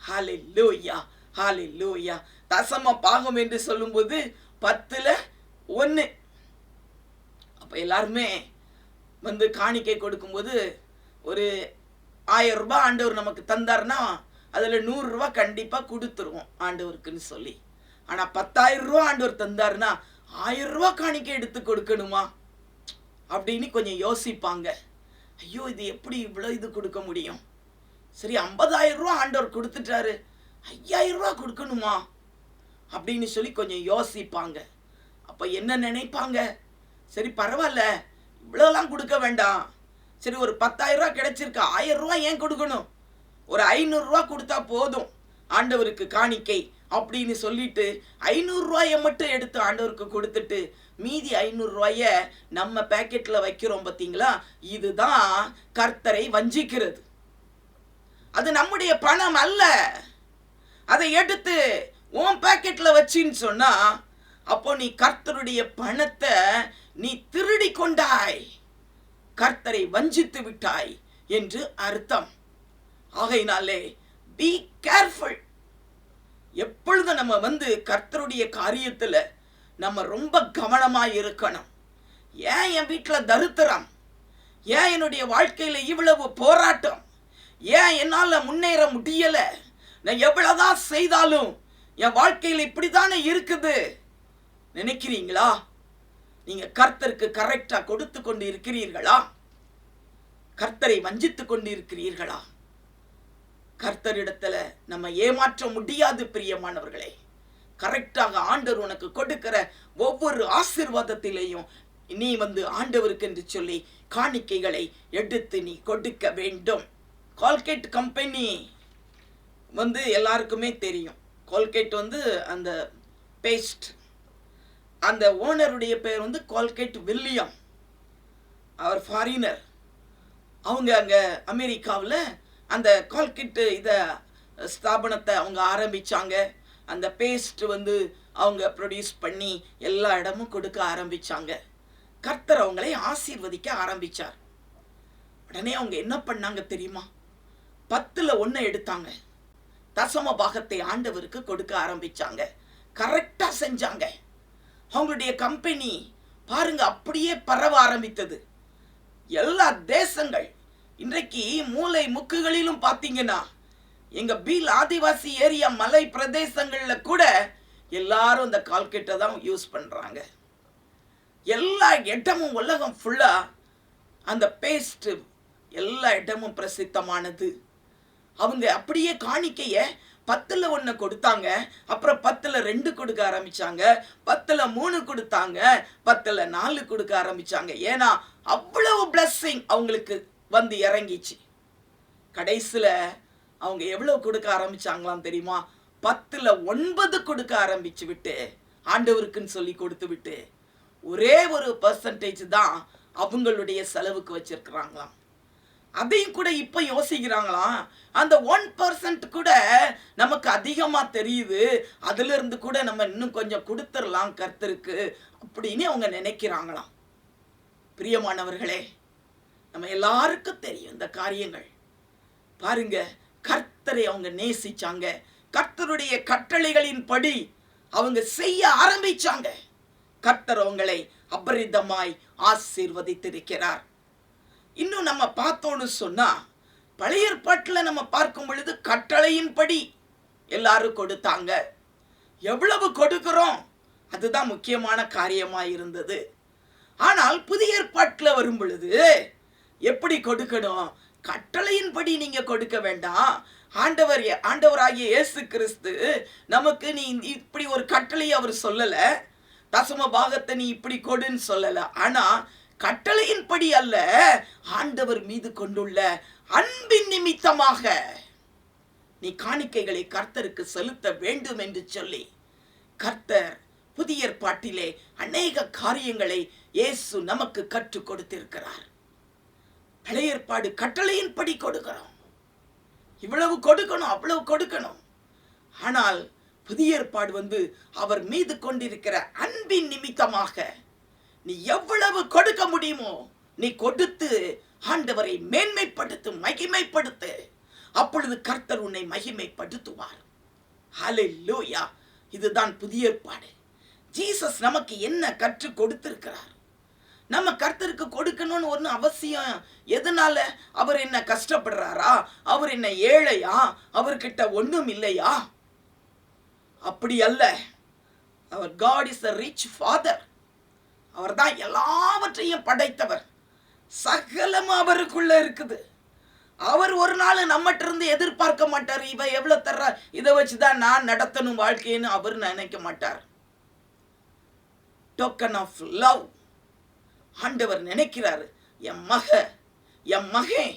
A: ஹல்லேலூயா, ஹல்லேலூயா. தசம பாகம் என்று சொல்லும்போது 10/1. அப்ப எல்லாருமே வந்து காணிக்கை கொடுக்கும்போது ஒரு 1000 ரூபாய் ஆண்டவர் நமக்கு தந்தார்னா அதுல 100 ரூபாய் கண்டிப்பா கொடுத்துருவோம் ஆண்டவருக்குன்னு சொல்லி. ஆனா 10,000 ரூபாய் ஆண்டவர் தந்தார்னா 1000 ரூபாய் காணிக்கை எடுத்து கொடுக்கணுமா? அப்படின்னு கொஞ்சம் யோசிப்பாங்க. ஐயோ, இது எப்படி இவ்வளோ இது கொடுக்க முடியும்? சரி, 50,000 ரூபா ஆண்டவர் கொடுத்துட்டாரு, 5,000 ரூபா கொடுக்கணுமா அப்படின்னு சொல்லி கொஞ்சம் யோசிப்பாங்க. அப்போ என்ன நினைப்பாங்க? சரி பரவாயில்ல, இவ்வளோலாம் கொடுக்க வேண்டாம். சரி, ஒரு 10,000 ரூபா கிடைச்சிருக்கா, 1,000 ரூபா ஏன் கொடுக்கணும்? ஒரு 500 ரூபா கொடுத்தா போதும் ஆண்டவருக்கு காணிக்கை அப்படின்னு சொல்லிட்டு 500 ரூபாயை மட்டும் எடுத்து ஆண்டவருக்கு கொடுத்துட்டு மீதி 500 ரூபாய நம்ம பேக்கெட்ல வைக்கிறோம் பார்த்தீங்களா? இதுதான் கர்த்தரை வஞ்சிக்கிறது. அது நம்முடைய பணம் அல்ல. அதை எடுத்து உன் பேக்கெட்ல வச்சின்னு சொன்னா அப்போ நீ கர்த்தருடைய பணத்தை நீ திருடி கொண்டாய், கர்த்தரை வஞ்சித்து விட்டாய் என்று அர்த்தம். ஆகையினாலே பி கேர்ஃபுல். எப்பொழுதும் நம்ம கர்த்தருடைய காரியத்துல நம்ம ரொம்ப கவனமா இருக்கணும். ஏன் என் வீட்டில் தரித்திரம்? ஏன் என்னுடைய வாழ்க்கையில இவ்வளவு போராட்டம்? ஏன் என்னால முன்னேற முடியல? நான் எவ்வளவுதான் செய்தாலும் என் வாழ்க்கையில் இப்படித்தானே இருக்குது நினைக்கிறீங்களா? நீங்க கர்த்தருக்கு கரெக்டா கொடுத்து கொண்டு இருக்கிறீர்களா? கர்த்தரை வஞ்சித்து கொண்டு இருக்கிறீர்களா? கர்த்தரிடத்துல நம்ம ஏமாற்ற முடியாது பிரியமானவர்களே. கரெக்டாக ஆண்டவர் உனக்கு கொடுக்கிற ஒவ்வொரு ஆசீர்வாதத்திலேயும் நீ ஆண்டவருக்கு என்று சொல்லி காணிக்கைகளை எடுத்து நீ கொடுக்க வேண்டும். கோல்கேட் கம்பெனி எல்லாருக்குமே தெரியும். கோல்கேட் அந்த பேஸ்ட், அந்த ஓனருடைய பேர் கோல்கேட் வில்லியம். அவர் ஃபாரினர். அவங்க அங்க அமெரிக்காவில் அந்த கோல்கேட் ஸ்தாபனத்தை அவங்க ஆரம்பிச்சாங்க. அந்த பேஸ்ட் அவங்க ப்ரொடியூஸ் பண்ணி எல்லா இடமும் கொடுக்க ஆரம்பிச்சாங்க. கர்த்தர் அவங்களை ஆசீர்வதிக்க ஆரம்பிச்சார். உடனே அவங்க என்ன பண்ணாங்க தெரியுமா? 10ல் 1 எடுத்தாங்க. தசம பாகத்தை ஆண்டவருக்கு கொடுக்க ஆரம்பிச்சாங்க. கரெக்டா செஞ்சாங்க. அவங்களுடைய கம்பெனி பாருங்க அப்படியே பரவ ஆரம்பித்தது. எல்லா தேசங்கள் இன்றைக்கு மூலை முக்குகளிலும் பார்த்தீங்கன்னா, எங்க பீல் ஆதிவாசி ஏரியா மலை பிரதேசங்கள்ல கூட எல்லாரும் இந்த கால்கெட்டை தான் யூஸ் பண்றாங்க. எல்லா இடமும் உலகம் ஃபுல்லா அந்த பேஸ்ட் எல்லா இடமும் பிரசித்தமானது. அவங்க அப்படியே காணிக்கைய 10ல் 1 கொடுத்தாங்க. அப்புறம் 10ல் 2 கொடுக்க ஆரம்பிச்சாங்க. 10ல் 3 கொடுத்தாங்க. 10ல் 4 கொடுக்க ஆரம்பிச்சாங்க. ஏன்னா அவ்வளவு பிளஸ்ஸிங் அவங்களுக்கு இறங்கிச்சு. கடைசியில அவங்க எவ்வளவு கொடுக்க ஆரம்பிச்சாங்களாம் தெரியுமா? 10ல் 9 கொடுக்க ஆரம்பிச்சு விட்டு ஆண்டவருக்குன்னு சொல்லி கொடுத்து விட்டு ஒரே ஒரு % தான் அவங்களுடைய செலவுக்கு வச்சிருக்கிறாங்களாம். அதையும் கூட இப்ப யோசிக்கிறாங்களாம், அந்த 1% கூட நமக்கு அதிகமா தெரியுது, அதுல இருந்து கூட நம்ம இன்னும் கொஞ்சம் கொடுத்துடலாம் கர்த்தருக்கு அப்படின்னு அவங்க நினைக்கிறாங்களாம். பிரியமானவர்களே, நம்ம எல்லாருக்கும் தெரியும் இந்த காரியங்கள். பாருங்க, கர்த்தரை அவங்க நேசிச்சாங்க. கர்த்தருடைய கட்டளைகளின் படி அவங்க செய்ய ஆரம்பிச்சாங்க. கர்த்தர் அவங்களை அபரிதமாய் ஆசீர்வதித்திருக்கிறார். இன்னும் நம்ம பார்த்தோன்னு சொன்னா, பழைய ஏற்பாட்டில் நம்ம பார்க்கும் பொழுது கட்டளையின்படி எல்லாரும் கொடுத்தாங்க. எவ்வளவு கொடுக்கிறோம் அதுதான் முக்கியமான காரியமா இருந்தது. ஆனால் புதிய ஏற்பாட்டில் வரும் பொழுது எப்படி கொடுக்கணும்? கட்டளையின்படி நீங்க கொடுக்க வேண்டாம். ஆண்டவராகிய இயேசு கிறிஸ்து நமக்கு நீ இப்படி ஒரு கட்டளையை அவர் சொல்லல, தசம பாகத்தை நீ இப்படி கொடுன்னு சொல்லல. ஆனா கட்டளையின்படி அல்ல, ஆண்டவர் மீது கொண்டுள்ள அன்பின் நிமித்தமாக நீ காணிக்கைகளை கர்த்தருக்கு செலுத்த வேண்டும் என்று சொல்லி கர்த்தர் புதிய ஏற்பாட்டிலே அநேக காரியங்களை இயேசு நமக்கு கற்றுக் கொடுத்திருக்கிறார். பழைய ஏற்பாடு கட்டளையின்படி கொடுக்கிறோம், இவ்வளவு கொடுக்கணும் அவ்வளவு கொடுக்கணும். ஆனால் புதிய ஏற்பாடு அவர் மீது கொண்டிருக்கிற அன்பின் நிமித்தமாக நீ எவ்வளவு கொடுக்க முடியுமோ நீ கொடுத்து ஆண்டவரை மேன்மைப்படுத்து, மகிமைப்படுத்து. அப்பொழுது கர்த்தர் உன்னை மகிமைப்படுத்துவார். ஹல்லேலூயா. இதுதான் புதிய ஏற்பாடு. ஜீசஸ் நமக்கு என்ன கற்றுக் கொடுத்திருக்கிறார்? நம்ம கர்த்தருக்கு கொடுக்கணும்னு ஒன்று அவசியம். எதனால? அவர் என்ன கஷ்டப்படுறாரா? அவர் என்ன ஏழையா? அவர்கிட்ட ஒன்றும் இல்லையா? அப்படி அல்ல. அவர் God is a rich father. அவர்தான் எல்லாவற்றையும் படைத்தவர். சகலமும் அவருக்குள்ள இருக்குது. அவர் ஒரு நாள் நம்மகிட்ட இருந்து எதிர்பார்க்க மாட்டார், இவ எவ்வளவு தர்ற, இதை வச்சுதான் நான் நடத்தணும் வாழ்க்கைன்னு அவர் நினைக்க மாட்டார். டோக்கன் ஆஃப் லவ் ஆண்டவர் நினைக்கிறாரு, என் மகன்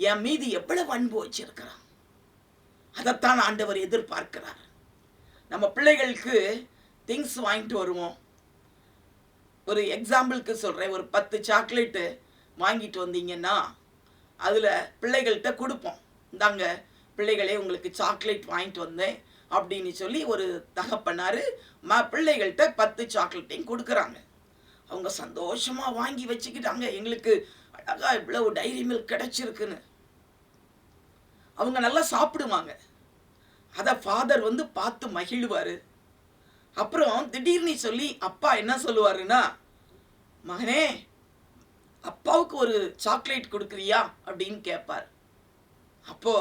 A: என் மீது எவ்வளவு அன்பு வச்சிருக்கிறான். அதைத்தான் ஆண்டவர் எதிர்பார்க்கிறார். நம்ம பிள்ளைகளுக்கு திங்ஸ் வாங்கிட்டு வருவோம். ஒரு எக்ஸாம்பிளுக்கு சொல்கிறேன், ஒரு 10 சாக்லேட்டு வாங்கிட்டு வந்தீங்கன்னா அதில் பிள்ளைகள்கிட்ட கொடுப்போம். இந்தாங்க பிள்ளைகளே, உங்களுக்கு சாக்லேட் வாங்கிட்டு வந்தேன் அப்படின்னு சொல்லி ஒரு தகப்பனார் பிள்ளைகள்கிட்ட 10 சாக்லேட்டையும் கொடுக்குறாங்க. அவங்க சந்தோஷமாக வாங்கி வச்சுக்கிட்டாங்க, எங்களுக்கு அழகாக இவ்வளவு டைரி மில்க் கிடச்சிருக்குன்னு. அவங்க நல்லா சாப்பிடுவாங்க. அதை ஃபாதர் பார்த்து மகிழ்வார். அப்புறம் திடீர்னு சொல்லி அப்பா என்ன சொல்லுவாருன்னா, மகனே அப்பாவுக்கு ஒரு சாக்லேட் கொடுக்குறியா அப்படின்னு கேட்பார். அப்போ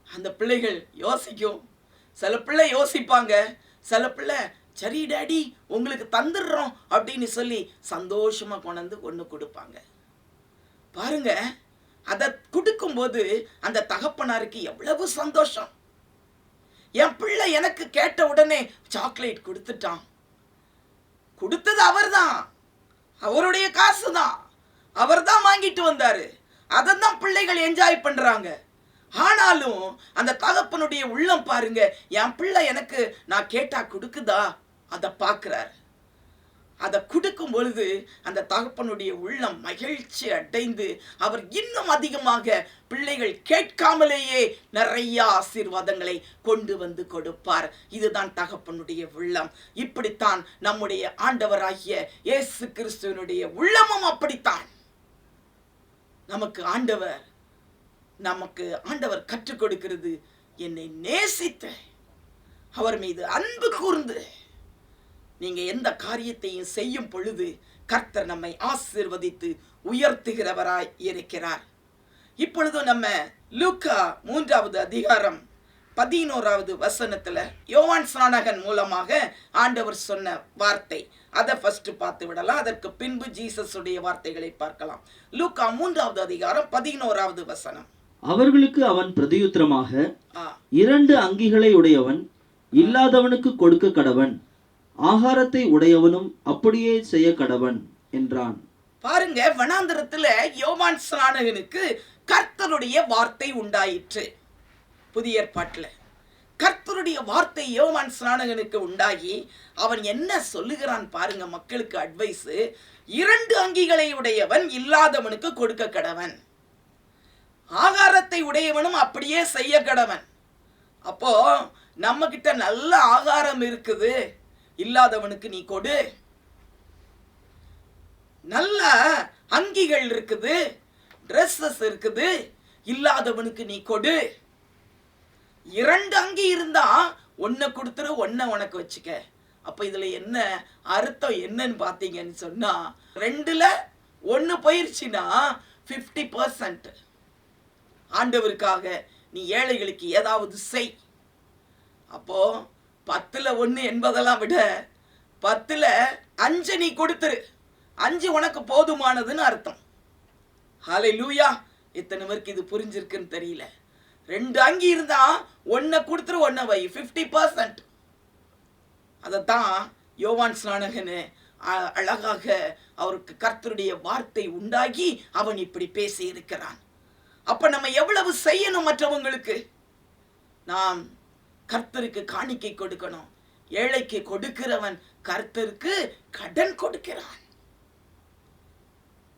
A: அந்த பிள்ளைகள் யோசிக்கும். சில பிள்ளை யோசிப்பாங்க, சில பிள்ளை சரி டாடி உங்களுக்கு தந்துடுறோம் அப்படின்னு சொல்லி சந்தோஷமாக கொண்டு ஒன்று கொடுப்பாங்க. பாருங்க, அதை கொடுக்கும்போது அந்த தகப்பனாருக்கு எவ்வளவு சந்தோஷம். என் பிள்ளை எனக்கு கேட்ட உடனே சாக்லேட் கொடுத்துட்டான். கொடுத்தது அவர்தான், அவருடைய காசு தான், அவர் தான் வாங்கிட்டு வந்தாரு. அதைத்தான் பிள்ளைகள் என்ஜாய் பண்றாங்க. ஆனாலும் அந்த தகப்பனுடைய உள்ளம் பாருங்க, என் பிள்ளை எனக்கு நான் கேட்டா கொடுக்குதா, அதை பார்க்கிறார். அதை கொடுக்கும் பொழுது அந்த தகப்பனுடைய உள்ளம் மகிழ்ச்சி அடைந்து அவர் இன்னும் அதிகமாக பிள்ளைகள் கேட்காமலேயே நிறைய ஆசீர்வாதங்களை கொண்டு வந்து கொடுப்பார். இதுதான் தகப்பனுடைய உள்ளம். இப்படித்தான் நம்முடைய ஆண்டவராகிய இயேசு கிறிஸ்துவினுடைய உள்ளமும் அப்படித்தான். நமக்கு ஆண்டவர் கற்றுக் கொடுக்கிறது, என்னை நேசித்து அவர் மீது அன்பு கூர்ந்து நீங்க எந்த காரியத்தையும் செய்யும் பொழுது கர்த்தர் நம்மை ஆசீர்வதித்து உயர்த்துகிறவராய் இருக்கிறார். இப்பொழுது நம்ம லூக்கா 3வது அதிகாரம் 11வது வசனத்துல யோவான் ஸ்நானகன் மூலமாக ஆண்டவர் சொன்ன வார்த்தை, அதை ஃபர்ஸ்ட் பார்த்து விடலாம். அதற்கு பின்பு ஜீசஸுடைய வார்த்தைகளை பார்க்கலாம். லூக்கா 3வது அதிகாரம் 11வது வசனம்.
B: அவர்களுக்கு அவன் பிரதியுத்தரமாக, 2 அங்கிகளை உடையவன் இல்லாதவனுக்கு கொடுக்க கடவன், ஆகாரத்தை உடையவனும் அப்படியே செய்ய கடவன் என்றான்.
A: பாருங்க, வனாந்தரத்துல யோவான் ஸ்நானகனுக்கு கர்த்தருடைய வார்த்தை உண்டாயிற்று. புதிய ஏற்பாட்டில் கர்த்தருடைய வார்த்தை யோவான் ஸ்நானகனுக்கு உண்டாகி அவன் என்ன சொல்லுகிறான் பாருங்க, மக்களுக்கு அட்வைஸ். 2 அங்கிகளை உடையவன் இல்லாதவனுக்கு கொடுக்க கடவன், ஆகாரத்தை உடையவனும் அப்படியே செய்ய கடவன். அப்போ நம்ம கிட்ட நல்ல ஆகாரம் இருக்குது, இல்லாதவனுக்கு நீ கொடு. நல்ல அங்கிகள் இருக்குது, ட்ரெஸ்ஸஸ் இருக்குது, இல்லாதவனுக்கு நீ கொடு. 2 அங்கி இருந்தா ஒன்ன கொடுத்துரு, ஒன்ன உனக்கு வச்சுக்க. அப்ப இதுல என்ன அர்த்தம் என்னன்னு பாத்தீங்கன்னு சொன்னா, 2ல 1 போயிருச்சுன்னா 50%. ஆண்டவருக்காக நீ ஏழைகளுக்கு ஏதாவது செய். அப்போ 10ல் 1 என்பதெல்லாம் விட 10ல் 5 நீ கொடுத்துரு, 5 உனக்கு போதுமானதுன்னு அர்த்தம். ஹல்லேலூயா! எத்தனை பேருக்கு இது புரிஞ்சிருக்குன்னு தெரியல. 2 அங்கி இருந்தா 1 கொடுத்துரு, 1 வை, 50%. அதைத்தான் யோவான் ஸ்நானகனு அழகாக அவருக்கு கர்த்தருடைய வார்த்தை உண்டாகி அவன் இப்படி பேசி இருக்கிறான். அப்ப நம்ம எவ்வளவு செய்யணும் மற்றவங்களுக்கு? நாம் கர்த்தருக்கு காணிக்கை கொடுக்கணும். ஏழைக்கு கொடுக்கிறவன் கர்த்தருக்கு கடன் கொடுக்கிறான்.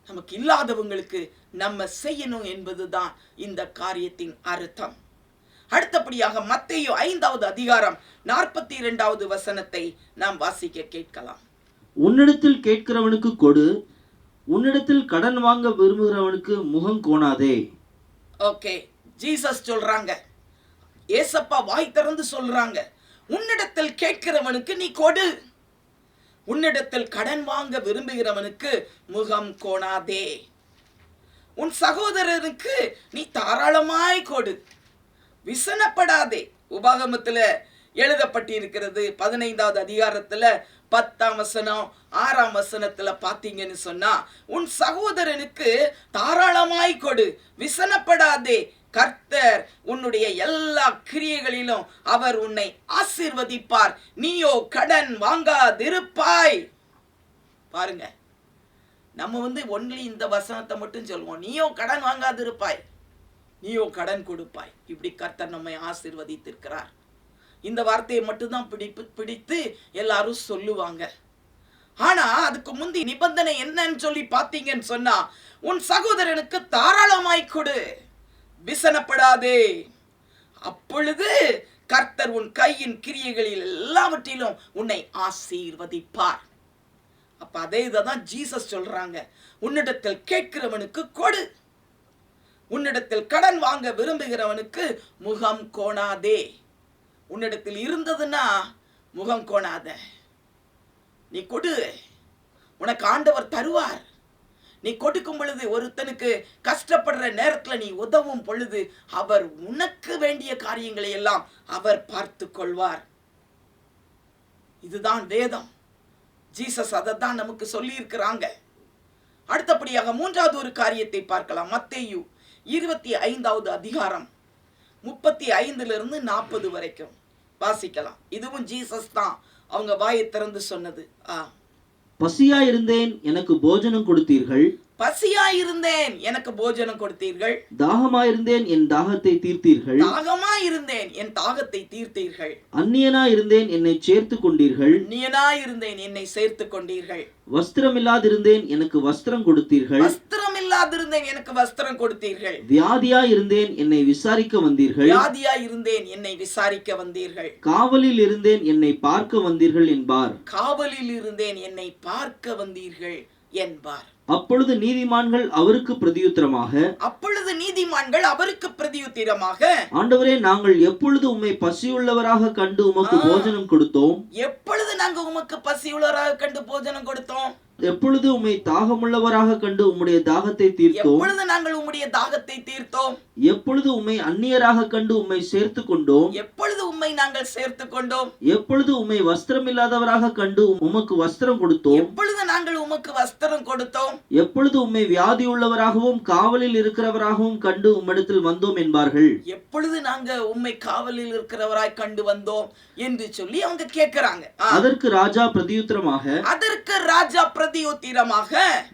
A: நமக்கு இல்லாதவங்களுக்கு நம்ம செய்யணும் என்பதுதான் இந்த காரியத்தின் அர்த்தம். அடுத்தபடியாக மத்தேயு 5வது அதிகாரம் 42வது வசனத்தை நாம் வாசிக்க கேட்கலாம்.
B: உன்னிடத்தில் கேட்கிறவனுக்கு கொடு, உன்னிடத்தில் கடன் வாங்க விரும்புகிறவனுக்கு முகம் கோணாதே.
A: ஓகே, ஜீசஸ் சொல்றாங்க, ஏசப்பா வாய் திறந்து சொல்றாங்க, உன்னிடத்தில் கேட்கிறவனுக்கு நீ கொடு, உன்னிடத்தில் கடன் வாங்க விரும்புகிறவனுக்கு முகம் கோணாதே. உன் சகோதரனுக்கு நீ தாராளமாய் கொடு, விசனப்படாதே. உபாகமத்துல எழுதப்பட்டிருக்கிறது. 15வது அதிகாரத்துல 10ஆம் வசனம் 6ஆம் வசனத்துல பாத்தீங்கன்னு சொன்னா, உன் சகோதரனுக்கு தாராளமாய் கொடு, விசனப்படாதே, கர்த்தர் உன்னுடைய எல்லா கிரியைகளிலும் அவர் உன்னை ஆசீர்வதிப்பார், நீயோ கடன் வாங்காதிருப்பாய். பாருங்க, நம்ம ஒன்லி இந்த வசனத்தை மட்டும் சொல்லுவோம், நீயோ கடன் வாங்காதிருப்பாய், நீயோ கடன் கொடுப்பாய். இப்படி கர்த்தர் நம்மை ஆசீர்வதித்திருக்கிறார். இந்த வார்த்தையை மட்டும்தான் பிடித்து எல்லாரும் சொல்லுவாங்க. ஆனா அதுக்கு முந்தி நிபந்தனை என்னன்னு சொல்லி பாத்தீங்கன்னு சொன்னா, உன் சகோதரனுக்கு தாராளமாய் கொடு, விசனப்படாதே, அப்பொழுது கர்த்தர் உன் கையின் கிரியைகளில் எல்லாவற்றிலும் உன்னை ஆசீர்வதிப்பார். அப்ப அதே இதான் ஜீசஸ் சொல்றாங்க, உன்னிடத்தில் கேட்கிறவனுக்கு கொடு, உன்னிடத்தில் கடன் வாங்க விரும்புகிறவனுக்கு முகம் கோணாதே. உன்னிடத்தில் இருந்ததுன்னா முகம் கோணாத, நீ கொடு, உனக்கு ஆண்டவர் தருவார். நீ கொடுக்கும் பொழுது, ஒருத்தனுக்கு கஷ்டப்படுற நேரத்துல நீ உதவும் பொழுது, அவர் உனக்கு வேண்டிய காரியங்களை எல்லாம் அவர் பார்த்து கொள்வார். இதுதான் வேதம். ஜீசஸ் அதை தான் நமக்கு சொல்லி இருக்கிறாங்க. அடுத்தபடியாக 3வது ஒரு காரியத்தை பார்க்கலாம். மத்தேயு 25வது அதிகாரம் 35 40 வரைக்கும் வாசிக்கலாம். இதுவும் ஜீசஸ் தான் அவங்க வாயை திறந்து சொன்னது.
B: பசியாயிருந்தேன், எனக்கு போஜனம் கொடுத்தீர்கள்,
A: பசியாயிருந்தேன், எனக்கு போஜனம் கொடுத்தீர்கள்,
B: தாகமாயிருந்தேன், என் தாகத்தை தீர்த்தீர்கள்,
A: தாகமாயிருந்தேன், என் தாகத்தை தீர்த்தீர்கள்,
B: அந்நியனாயிருந்தேன், என்னை சேர்த்து கொண்டீர்கள்,
A: அந்நியனாயிருந்தேன், என்னை சேர்த்து கொண்டீர்கள்,
B: வஸ்திரமில்லாதிருந்தேன், எனக்கு வஸ்திரம் கொடுத்தீர்கள்,
A: வஸ்திரமில்லாதிருந்தேன், எனக்கு வஸ்திரம் கொடுத்தீர்கள்,
B: வியாதியாயிருந்தேன், என்னை விசாரிக்க வந்தீர்கள்,
A: வியாதியாயிருந்தேன், என்னை விசாரிக்க வந்தீர்கள்,
B: காவலில் இருந்தேன், என்னை பார்க்க வந்தீர்கள் என்பார்.
A: காவலில் இருந்தேன், என்னை பார்க்க வந்தீர்கள் என்பார்.
B: அப்பொழுது நீதிமான்கள் அவருக்கு பிரதியுத்தரமாக, ஆண்டவரே, நாங்கள் எப்பொழுது உம்மை பசியுள்ளவராக கண்டு உமக்கு போஜனம் கொடுத்தோம்,
A: எப்பொழுது நாங்கள் உமக்கு பசியுள்ளவராக கண்டு போஜனம் கொடுத்தோம்,
B: எப்பொழுது உம்மை தாகமுள்ளவராக கண்டு உம்முடைய தாகத்தை தீர்த்தோம்,
A: எப்பொழுது நாங்கள் உம்முடைய தாகத்தை தீர்த்தோம்,
B: எப்பொழுது உம்மை அந்நியராக கண்டு உம்மை சேர்த்து கொண்டோம்,
A: எப்பொழுது உம்மை நாங்கள் சேர்த்து கொண்டோம்,
B: எப்பொழுது உம்மை வஸ்திரமில்லாதவராக கண்டு உமக்கு வஸ்திரம் கொடுத்தோம்,
A: எப்பொழுது நாங்கள் உமக்கு வஸ்திரம் கொடுத்தோம்,
B: எப்பொழுது உம்மை வியாதி உள்ளவராகவும் காவலில் இருக்கிறவராகவும் கண்டு உம்மிடத்தில் வந்தோம் என்பார்கள்.
A: எப்பொழுது நாங்க உம்மை காவலில் இருக்கிறவராய் கண்டு வந்தோம் என்று சொல்லி அவங்க கேட்கிறாங்க.
B: அதற்கு ராஜா பிரதியுத்தரமாக,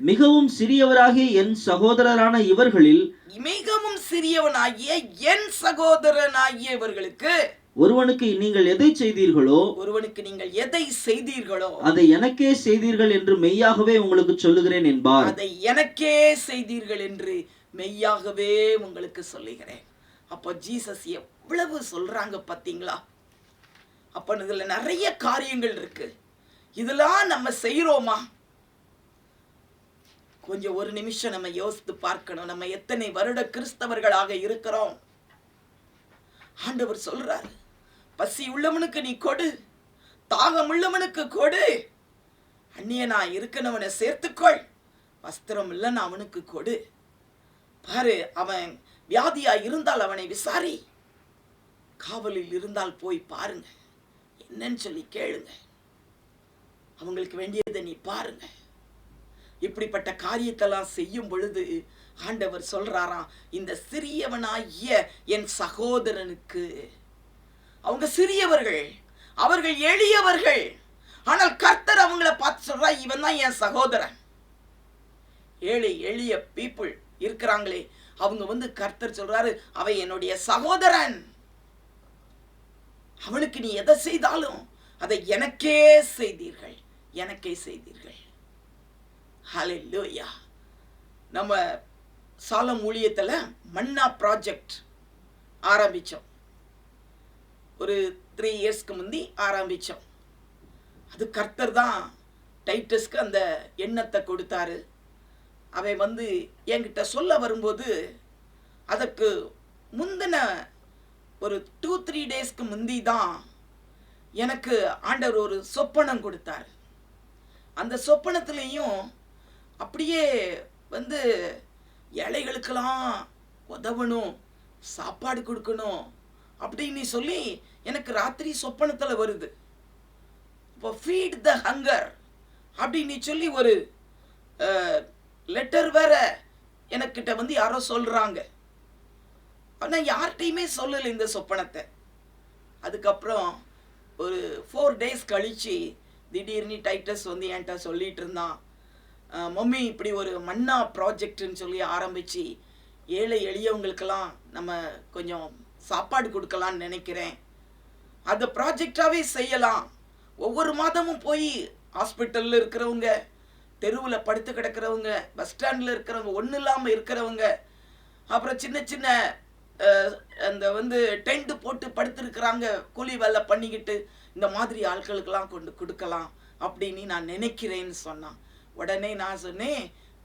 B: மிகவும் சிறியவராகிய என் சகோதரரான இவர்களில்,
A: மிகவும் சிறியவனாகிய என் சகோதரனாகிய இவர்களுக்கு
B: ஒருவனுக்கு நீங்கள் எதை செய்தீர்களோ, அதை எனக்கே செய்தீர்கள் என்று மெய்யாகவே உங்களுக்கு சொல்லுகிறேன் என்பார்.
A: அதை எனக்கே செய்தீர்கள் என்று மெய்யாகவே உங்களுக்கு சொல்லுகிறேன். அப்ப ஜீசஸ் எவ்வளவு சொல்றாங்க பாத்தீங்களா? அப்ப இதுல நிறைய காரியங்கள் இருக்கு. இதெல்லாம் நம்ம செய்யறோமா? கொஞ்சம் ஒரு நிமிஷம் நம்ம யோசித்து பார்க்கணும். நம்ம எத்தனை வருட கிறிஸ்தவர்களாக இருக்கிறோம்? ஆண்டவர் சொல்றார், பசி உள்ளவனுக்கு நீ கொடு, தாகம் உள்ளவனுக்கு கொடு, அந்நியனா இருக்கனவனை சேர்த்துக்கொள், வஸ்திரம் இல்லைன்னு அவனுக்கு கொடு. பாரு, அவன் வியாதியா இருந்தால் அவனை விசாரி, காவலில் இருந்தால் போய் பாருங்க, என்னன்னு சொல்லி கேளுங்க, அவங்களுக்கு வேண்டியதை நீ பாருங்க. இப்படிப்பட்ட காரியத்தெல்லாம் செய்யும் பொழுது ஆண்டவர் சொல்றாராம், இந்த சிறியவனாகிய என் சகோதரனுக்கு, அவங்க சிறியவர்கள், அவர்கள் எளியவர்கள், ஆனால் கர்த்தர் அவங்கள பார்த்து சொல்றா, இவன் தான் என் சகோதரன். ஏழை எளிய பீப்புள் இருக்கிறாங்களே, அவங்க கர்த்தர் சொல்றாரு, அவன் என்னுடைய சகோதரன், அவனுக்கு நீ எதை செய்தாலும் அதை எனக்கே செய்தீர்கள், எனக்கே செய்தீர்கள். ஹல்லேலூயா. நம்ம சாலம் ஊழியத்துல மன்னா ப்ராஜெக்ட் ஆரம்பிச்சோம். ஒரு 3 இயர்ஸ்க்கு முந்தி ஆரம்பிச்சோம். அது கர்த்தர் தான் டைட்டஸ்க்கு அந்த எண்ணத்தை கொடுத்தாரு. அவன் என்கிட்ட சொல்ல வரும்போது, அதற்கு முந்தின ஒரு 2-3 டேஸ்க்கு முந்தி தான் எனக்கு ஆண்டவர் ஒரு சொப்பனம் கொடுத்தார். அந்த சொப்பனத்திலையும் அப்படியே ஏழைகளுக்கெல்லாம் உதவணும், சாப்பாடு கொடுக்கணும் அப்படின்னு சொல்லி எனக்கு ராத்திரி சொப்பனத்தில் வருது. இப்போ ஃபீட் த ஹங்கர் அப்படின்னு சொல்லி ஒரு லெட்டர் வேற எனக்கிட்ட வந்து யாரோ சொல்கிறாங்க. ஆனால் யார்கிட்டையுமே சொல்லலை இந்த சொப்பனத்தை. அதுக்கப்புறம் ஒரு 4 days கழித்து திடீர்னு டைட்டஸ் வந்து என்கிட்ட சொல்லிகிட்டு இருந்தான், மம்மி இப்படி ஒரு மன்னா ப்ராஜெக்ட்னு சொல்லி ஆரம்பித்து ஏழை எளியவங்களுக்கெல்லாம் நம்ம கொஞ்சம் சாப்பாடு கொடுக்கலான்னு நினைக்கிறேன், அதை ப்ராஜெக்டாகவே செய்யலாம். ஒவ்வொரு மாதமும் போய் ஹாஸ்பிட்டலில் இருக்கிறவங்க, தெருவில் படுத்து கிடக்கிறவங்க, பஸ் ஸ்டாண்டில் இருக்கிறவங்க, ஒன்றும் இல்லாமல் இருக்கிறவங்க, அப்புறம் சின்ன சின்ன அந்த வந்து டென்ட் போட்டு படுத்துருக்குறாங்க, கூலி வேலை பண்ணிக்கிட்டு, இந்த மாதிரி ஆட்களுக்கெல்லாம் கொண்டு கொடுக்கலாம் அப்படின்னு நான் நினைக்கிறேன்னு சொன்னான். உடனே நான் சொன்னேன்,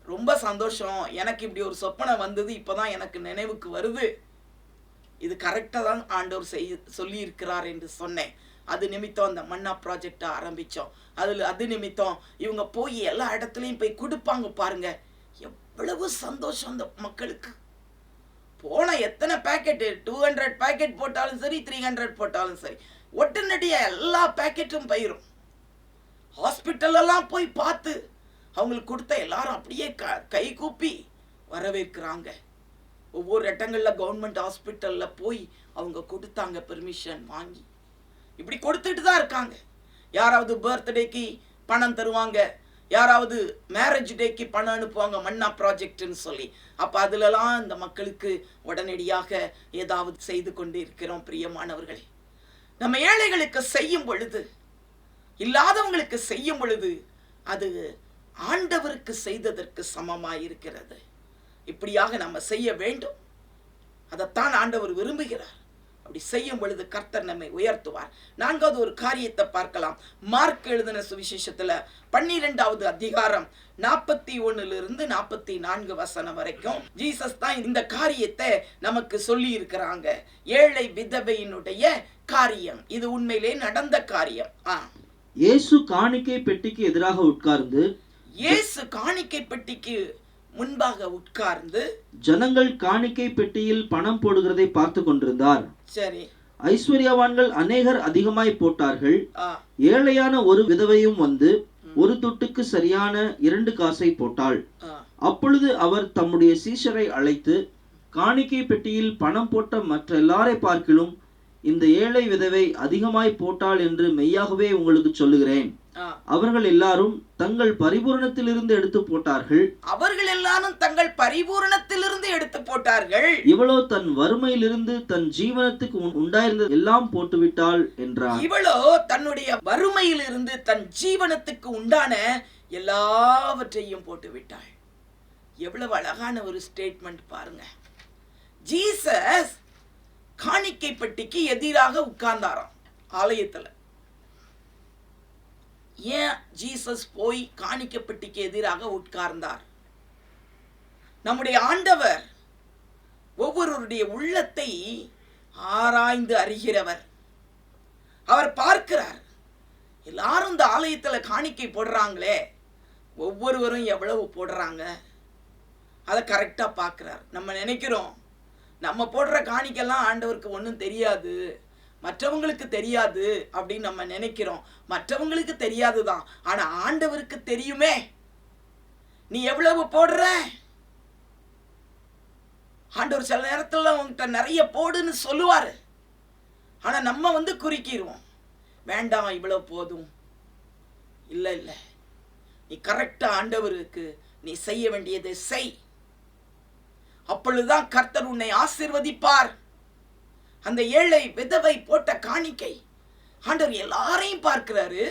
A: ரொம்ப சந்தோஷம், எனக்கு இப்படி ஒரு சொப்பனை வந்தது, இப்போ தான் எனக்கு நினைவுக்கு வருது, இது கரெக்டாக தான் ஆண்டவர் சொல்லியிருக்கிறார் என்று சொன்னேன். அது நிமித்தம் அந்த மன்னா ப்ராஜெக்டை ஆரம்பித்தோம். அது நிமித்தம் இவங்க போய் எல்லா இடத்துலையும் போய் கொடுப்பாங்க பாருங்க, எவ்வளவு சந்தோஷம் அந்த மக்களுக்கு. போன எத்தனை பேக்கெட்டு, 200 பேக்கெட் போட்டாலும் சரி, 300 போட்டாலும் சரி, உடனடியாக எல்லா பேக்கெட்டும் போயிடும். ஹாஸ்பிட்டலெல்லாம் போய் பார்த்து அவங்களுக்கு கொடுத்த எல்லாரும் அப்படியே கை கூப்பி வரவேற்கிறாங்க. ஒவ்வொரு இடங்களில் கவர்மெண்ட் ஹாஸ்பிட்டலில் போய் அவங்க கொடுத்தாங்க, பெர்மிஷன் வாங்கி. இப்படி கொடுத்துட்டு தான் இருக்காங்க. யாராவது பர்த்டேக்கு பணம் தருவாங்க, யாராவது மேரேஜ் டேக்கு பணம் அனுப்புவாங்க, மன்னா ப்ராஜெக்ட்னு சொல்லி. அப்போ அதிலலாம் இந்த மக்களுக்கு உடனடியாக ஏதாவது செய்து கொண்டு இருக்கிறோம். பிரியமானவர்களே, நம்ம ஏழைகளுக்கு செய்யும் பொழுது, இல்லாதவங்களுக்கு செய்யும் பொழுது, அது ஆண்டவருக்கு செய்ததற்கு சமமாக இருக்கிறது. இப்படியாக நம்ம செய்ய வேண்டும். அதைத்தான் ஆண்டவர் விரும்புகிறார். அப்படி செய்யும் பொழுது கர்த்தர் நம்மை உயர்த்துவார். 4வது ஒரு காரியத்தை பார்க்கலாம். மார்க் எழுதின சுவிசேஷத்துல 12வது அதிகாரம் 41 44 வசனம் வரைக்கும் ஜீசஸ் தான் இந்த காரியத்தை நமக்கு சொல்லி இருக்கிறாங்க. ஏழை விதவையினுடைய காரியம், இது உண்மையிலே நடந்த காரியம்.
B: இயேசு காணிக்கை பெட்டிக்கு எதிராக உட்கார்ந்து,
A: இயேசு காணிக்கை பெட்டிக்கு முன்பாக உட்கார்ந்து
B: ஜனங்கள் காணிக்கை பெட்டியில் பணம் போடுகிறதை பார்த்து கொண்டிருந்தார்.
A: சரி.
B: ஐஸ்வர்யவான்கள் அநேகர் அதிகமாய் போட்டார்கள். ஏழையான ஒரு விதவையும் வந்து ஒரு துட்டுக்கு சரியான 2 காசை போட்டாள். அப்பொழுது அவர் தம்முடைய சீஷரை அழைத்து, காணிக்கை பெட்டியில் பணம் போட்ட மற்ற எல்லாரை பார்க்கிலும் இந்த ஏழை விதவை அதிகமாய் போட்டாள் என்று மெய்யாகவே உங்களுக்கு சொல்லுகிறேன். அவர்கள் எல்லாரும் தங்கள் பரிபூரணத்திலிருந்து எடுத்து போட்டார்கள். இவளோ தன் வறுமையிலிருந்து தன் ஜீவனத்துக்கு உண்டாயிருந்த எல்லாம் போட்டுவிட்டாள் என்றார்.
A: இவளோ தன்னுடைய வறுமையிலிருந்து தன் ஜீவனத்துக்கு உண்டான எல்லாவற்றையும் போட்டுவிட்டாள். எவ்வளவு அழகான ஒரு ஸ்டேட்மெண்ட் பாருங்க. ஜீசஸ் காணிக்கை பெட்டிக்கு எதிராக உட்கார்ந்தாராம் ஆலயத்துல. ஏன் ஜீசஸ் போய் காணிக்கை பெட்டிக்கு எதிராக உட்கார்ந்தார்? நம்முடைய ஆண்டவர் ஒவ்வொருவருடைய உள்ளத்தை ஆராய்ந்து அறிகிறவர். அவர் பார்க்கிறார், எல்லாரும் இந்த ஆலயத்துல காணிக்கை போடுறாங்களே, ஒவ்வொருவரும் எவ்வளவு போடுறாங்க, அதை கரெக்டா பார்க்கிறார். நம்ம நினைக்கிறோம் நம்ம போடுற காணிக்கெல்லாம் ஆண்டவருக்கு ஒன்றும் தெரியாது, மற்றவங்களுக்கு தெரியாது அப்படின்னு நம்ம நினைக்கிறோம். மற்றவங்களுக்கு தெரியாதுதான், ஆனா ஆண்டவருக்கு தெரியுமே. நீ எவ்வளவு போடுற? ஆண்டவர் சில நேரத்துல உங்ககிட்ட நிறைய போடுன்னு சொல்லுவாரு. ஆனா நம்ம வந்து குறுக்கிடுவோம், வேண்டாம் இவ்வளவு போதும். இல்ல இல்ல, நீ கரெக்டா ஆண்டவருக்கு நீ செய்ய வேண்டியதை செய். அப்பொழுதுதான் கர்த்தர் உன்னை ஆசீர்வதிப்பார். அந்த ஏழை விதவை போட்ட காணிக்கை ஆண்டவர் எல்லாரையும் பார்க்கிறாரு.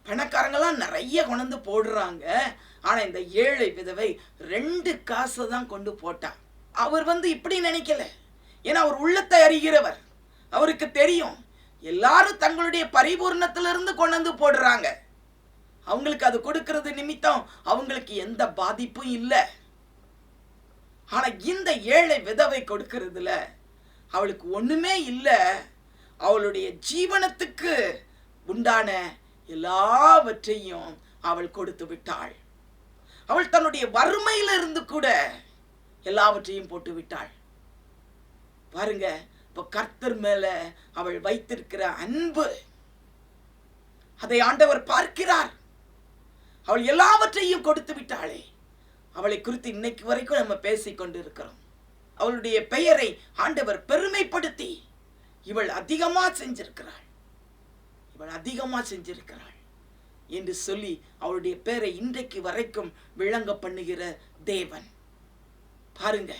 A: பணக்காரங்கெல்லாம் நிறைய கொண்டு போடுறாங்க, ஆனா இந்த ஏழை விதவை 2 காசை தான் கொண்டு போட்டார். அவர் வந்து இப்படி நினைக்கல, ஏன்னா அவர் உள்ளத்தை அறிகிறவர். அவருக்கு தெரியும் எல்லாரும் தங்களுடைய பரிபூர்ணத்திலிருந்து கொண்டு போடுறாங்க, அவங்களுக்கு அது கொடுக்கிறது நிமித்தம் அவங்களுக்கு எந்த பாதிப்பும் இல்லை. ஆனா இந்த ஏழை விதவை கொடுக்கிறதுல அவளுக்கு ஒண்ணுமே இல்லை. அவளுடைய ஜீவனத்துக்கு உண்டான எல்லாவற்றையும் அவள் கொடுத்து விட்டாள். அவள் தன்னுடைய வறுமையில இருந்து கூட எல்லாவற்றையும் போட்டு விட்டாள். பாருங்க, இப்போ கர்த்தர் மேல அவள் வைத்திருக்கிற அன்பு, அதை ஆண்டவர் பார்க்கிறார். அவள் எல்லாவற்றையும் கொடுத்து விட்டாளே. அவளை குறித்து இன்னைக்கு வரைக்கும் நம்ம பேசிக்கொண்டு இருக்கிறோம். அவளுடைய பெயரை ஆண்டவர் பெருமைப்படுத்தி, இவள் அதிகமா செஞ்சிருக்கிறாள், இவள் அதிகமா செஞ்சிருக்கிறாள் என்று சொல்லி அவளுடைய பெயரை இன்றைக்கு வரைக்கும் விளங்க பண்ணுகிற தேவன். பாருங்க,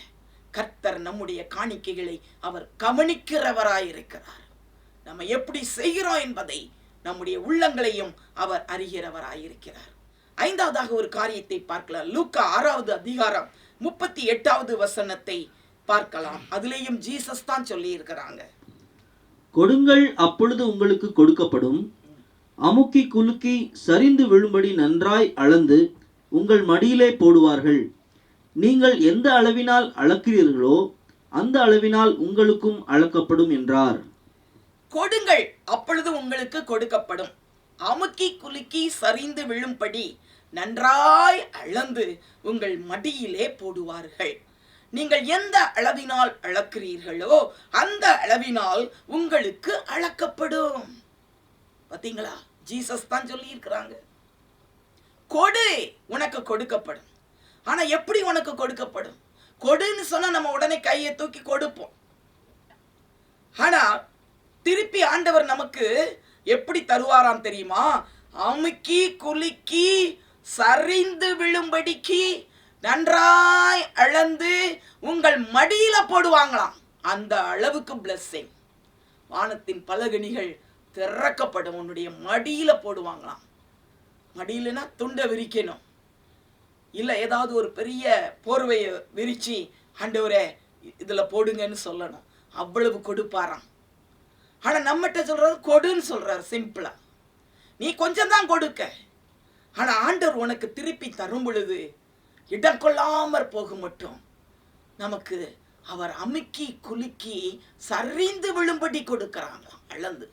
A: கர்த்தர் நம்முடைய காணிக்கைகளை அவர் கவனிக்கிறவராயிருக்கிறார். நம்ம எப்படி செய்கிறோம் என்பதை, நம்முடைய உள்ளங்களையும் அவர் அறிகிறவராயிருக்கிறார். ஐந்தாவதாக ஒரு காரியத்தை பார்க்கலாம். லூக்கா 6வது அதிகாரம் 38வது வசனத்தை பார்க்கலாம். அதுலேயும் ஜீசஸ் தான் சொல்லி இருக்கிறாங்க.
B: கொடுங்கள், அப்பொழுது உங்களுக்கு கொடுக்கப்படும். அமுக்கி குலுக்கி சரிந்து விழும்படி நன்றாய் அளந்து உங்கள் மடியிலே போடுவார்கள். நீங்கள் எந்த அளவினால் அளக்கிறீர்களோ அந்த அளவினால் உங்களுக்கும் அளக்கப்படும் என்றார்.
A: கொடுங்கள், அப்பொழுது உங்களுக்கு கொடுக்கப்படும். அமுக்கி குலுக்கி சரிந்து விழும்படி நன்றாய் அளந்து உங்கள் மடியிலே போடுவார்கள். நீங்கள் எந்த அளவினால் அளக்கிறீர்களோ அந்த அளவினால் உங்களுக்கு அளக்கப்படும். பாத்தீங்களா, ஜீசஸ் தான் சொல்லி இருக்கிறாங்க. கொடு, உனக்கு கொடுக்கப்படும். ஆனா எப்படி உனக்கு கொடுக்கப்படும்? கொடுன்னு சொன்னா நம்ம உடனே கையை தூக்கி கொடுப்போம். ஆனா திருப்பி ஆண்டவர் நமக்கு எப்படி தருவாராம் தெரியுமா? அமுக்கி குலுக்கி சரிந்து விழும்படிக்கு நன்றாய் அளந்து உங்கள் மடியில போடுவாங்களாம். அந்த அளவுக்கு பிளெஸிங். வானத்தின் பலகணிகள் திறக்கப்படும், உன்னுடைய மடியில போடுவாங்களாம். மடியிலனா துண்டை விரிக்கணும், இல்ல ஏதாவது ஒரு பெரிய போர்வையை விரிச்சு ஆண்டவரே இதுல போடுங்கன்னு சொல்லணும். அவ்வளவு கொடுப்பாராம். ஆனா நம்மகிட்ட சொல்றது கொடுன்னு சொல்றாரு சிம்பிளா. நீ கொஞ்சம் தான் கொடுக்க, ஆனா ஆண்டவர் உனக்கு திருப்பி தரும் பொழுது இடம் கொள்ளாமற் போக மட்டும் நமக்கு அவர் அமுக்கி குலுக்கி சரிந்து விழும்படி கொடுக்கிறாங்களாம், அளந்து.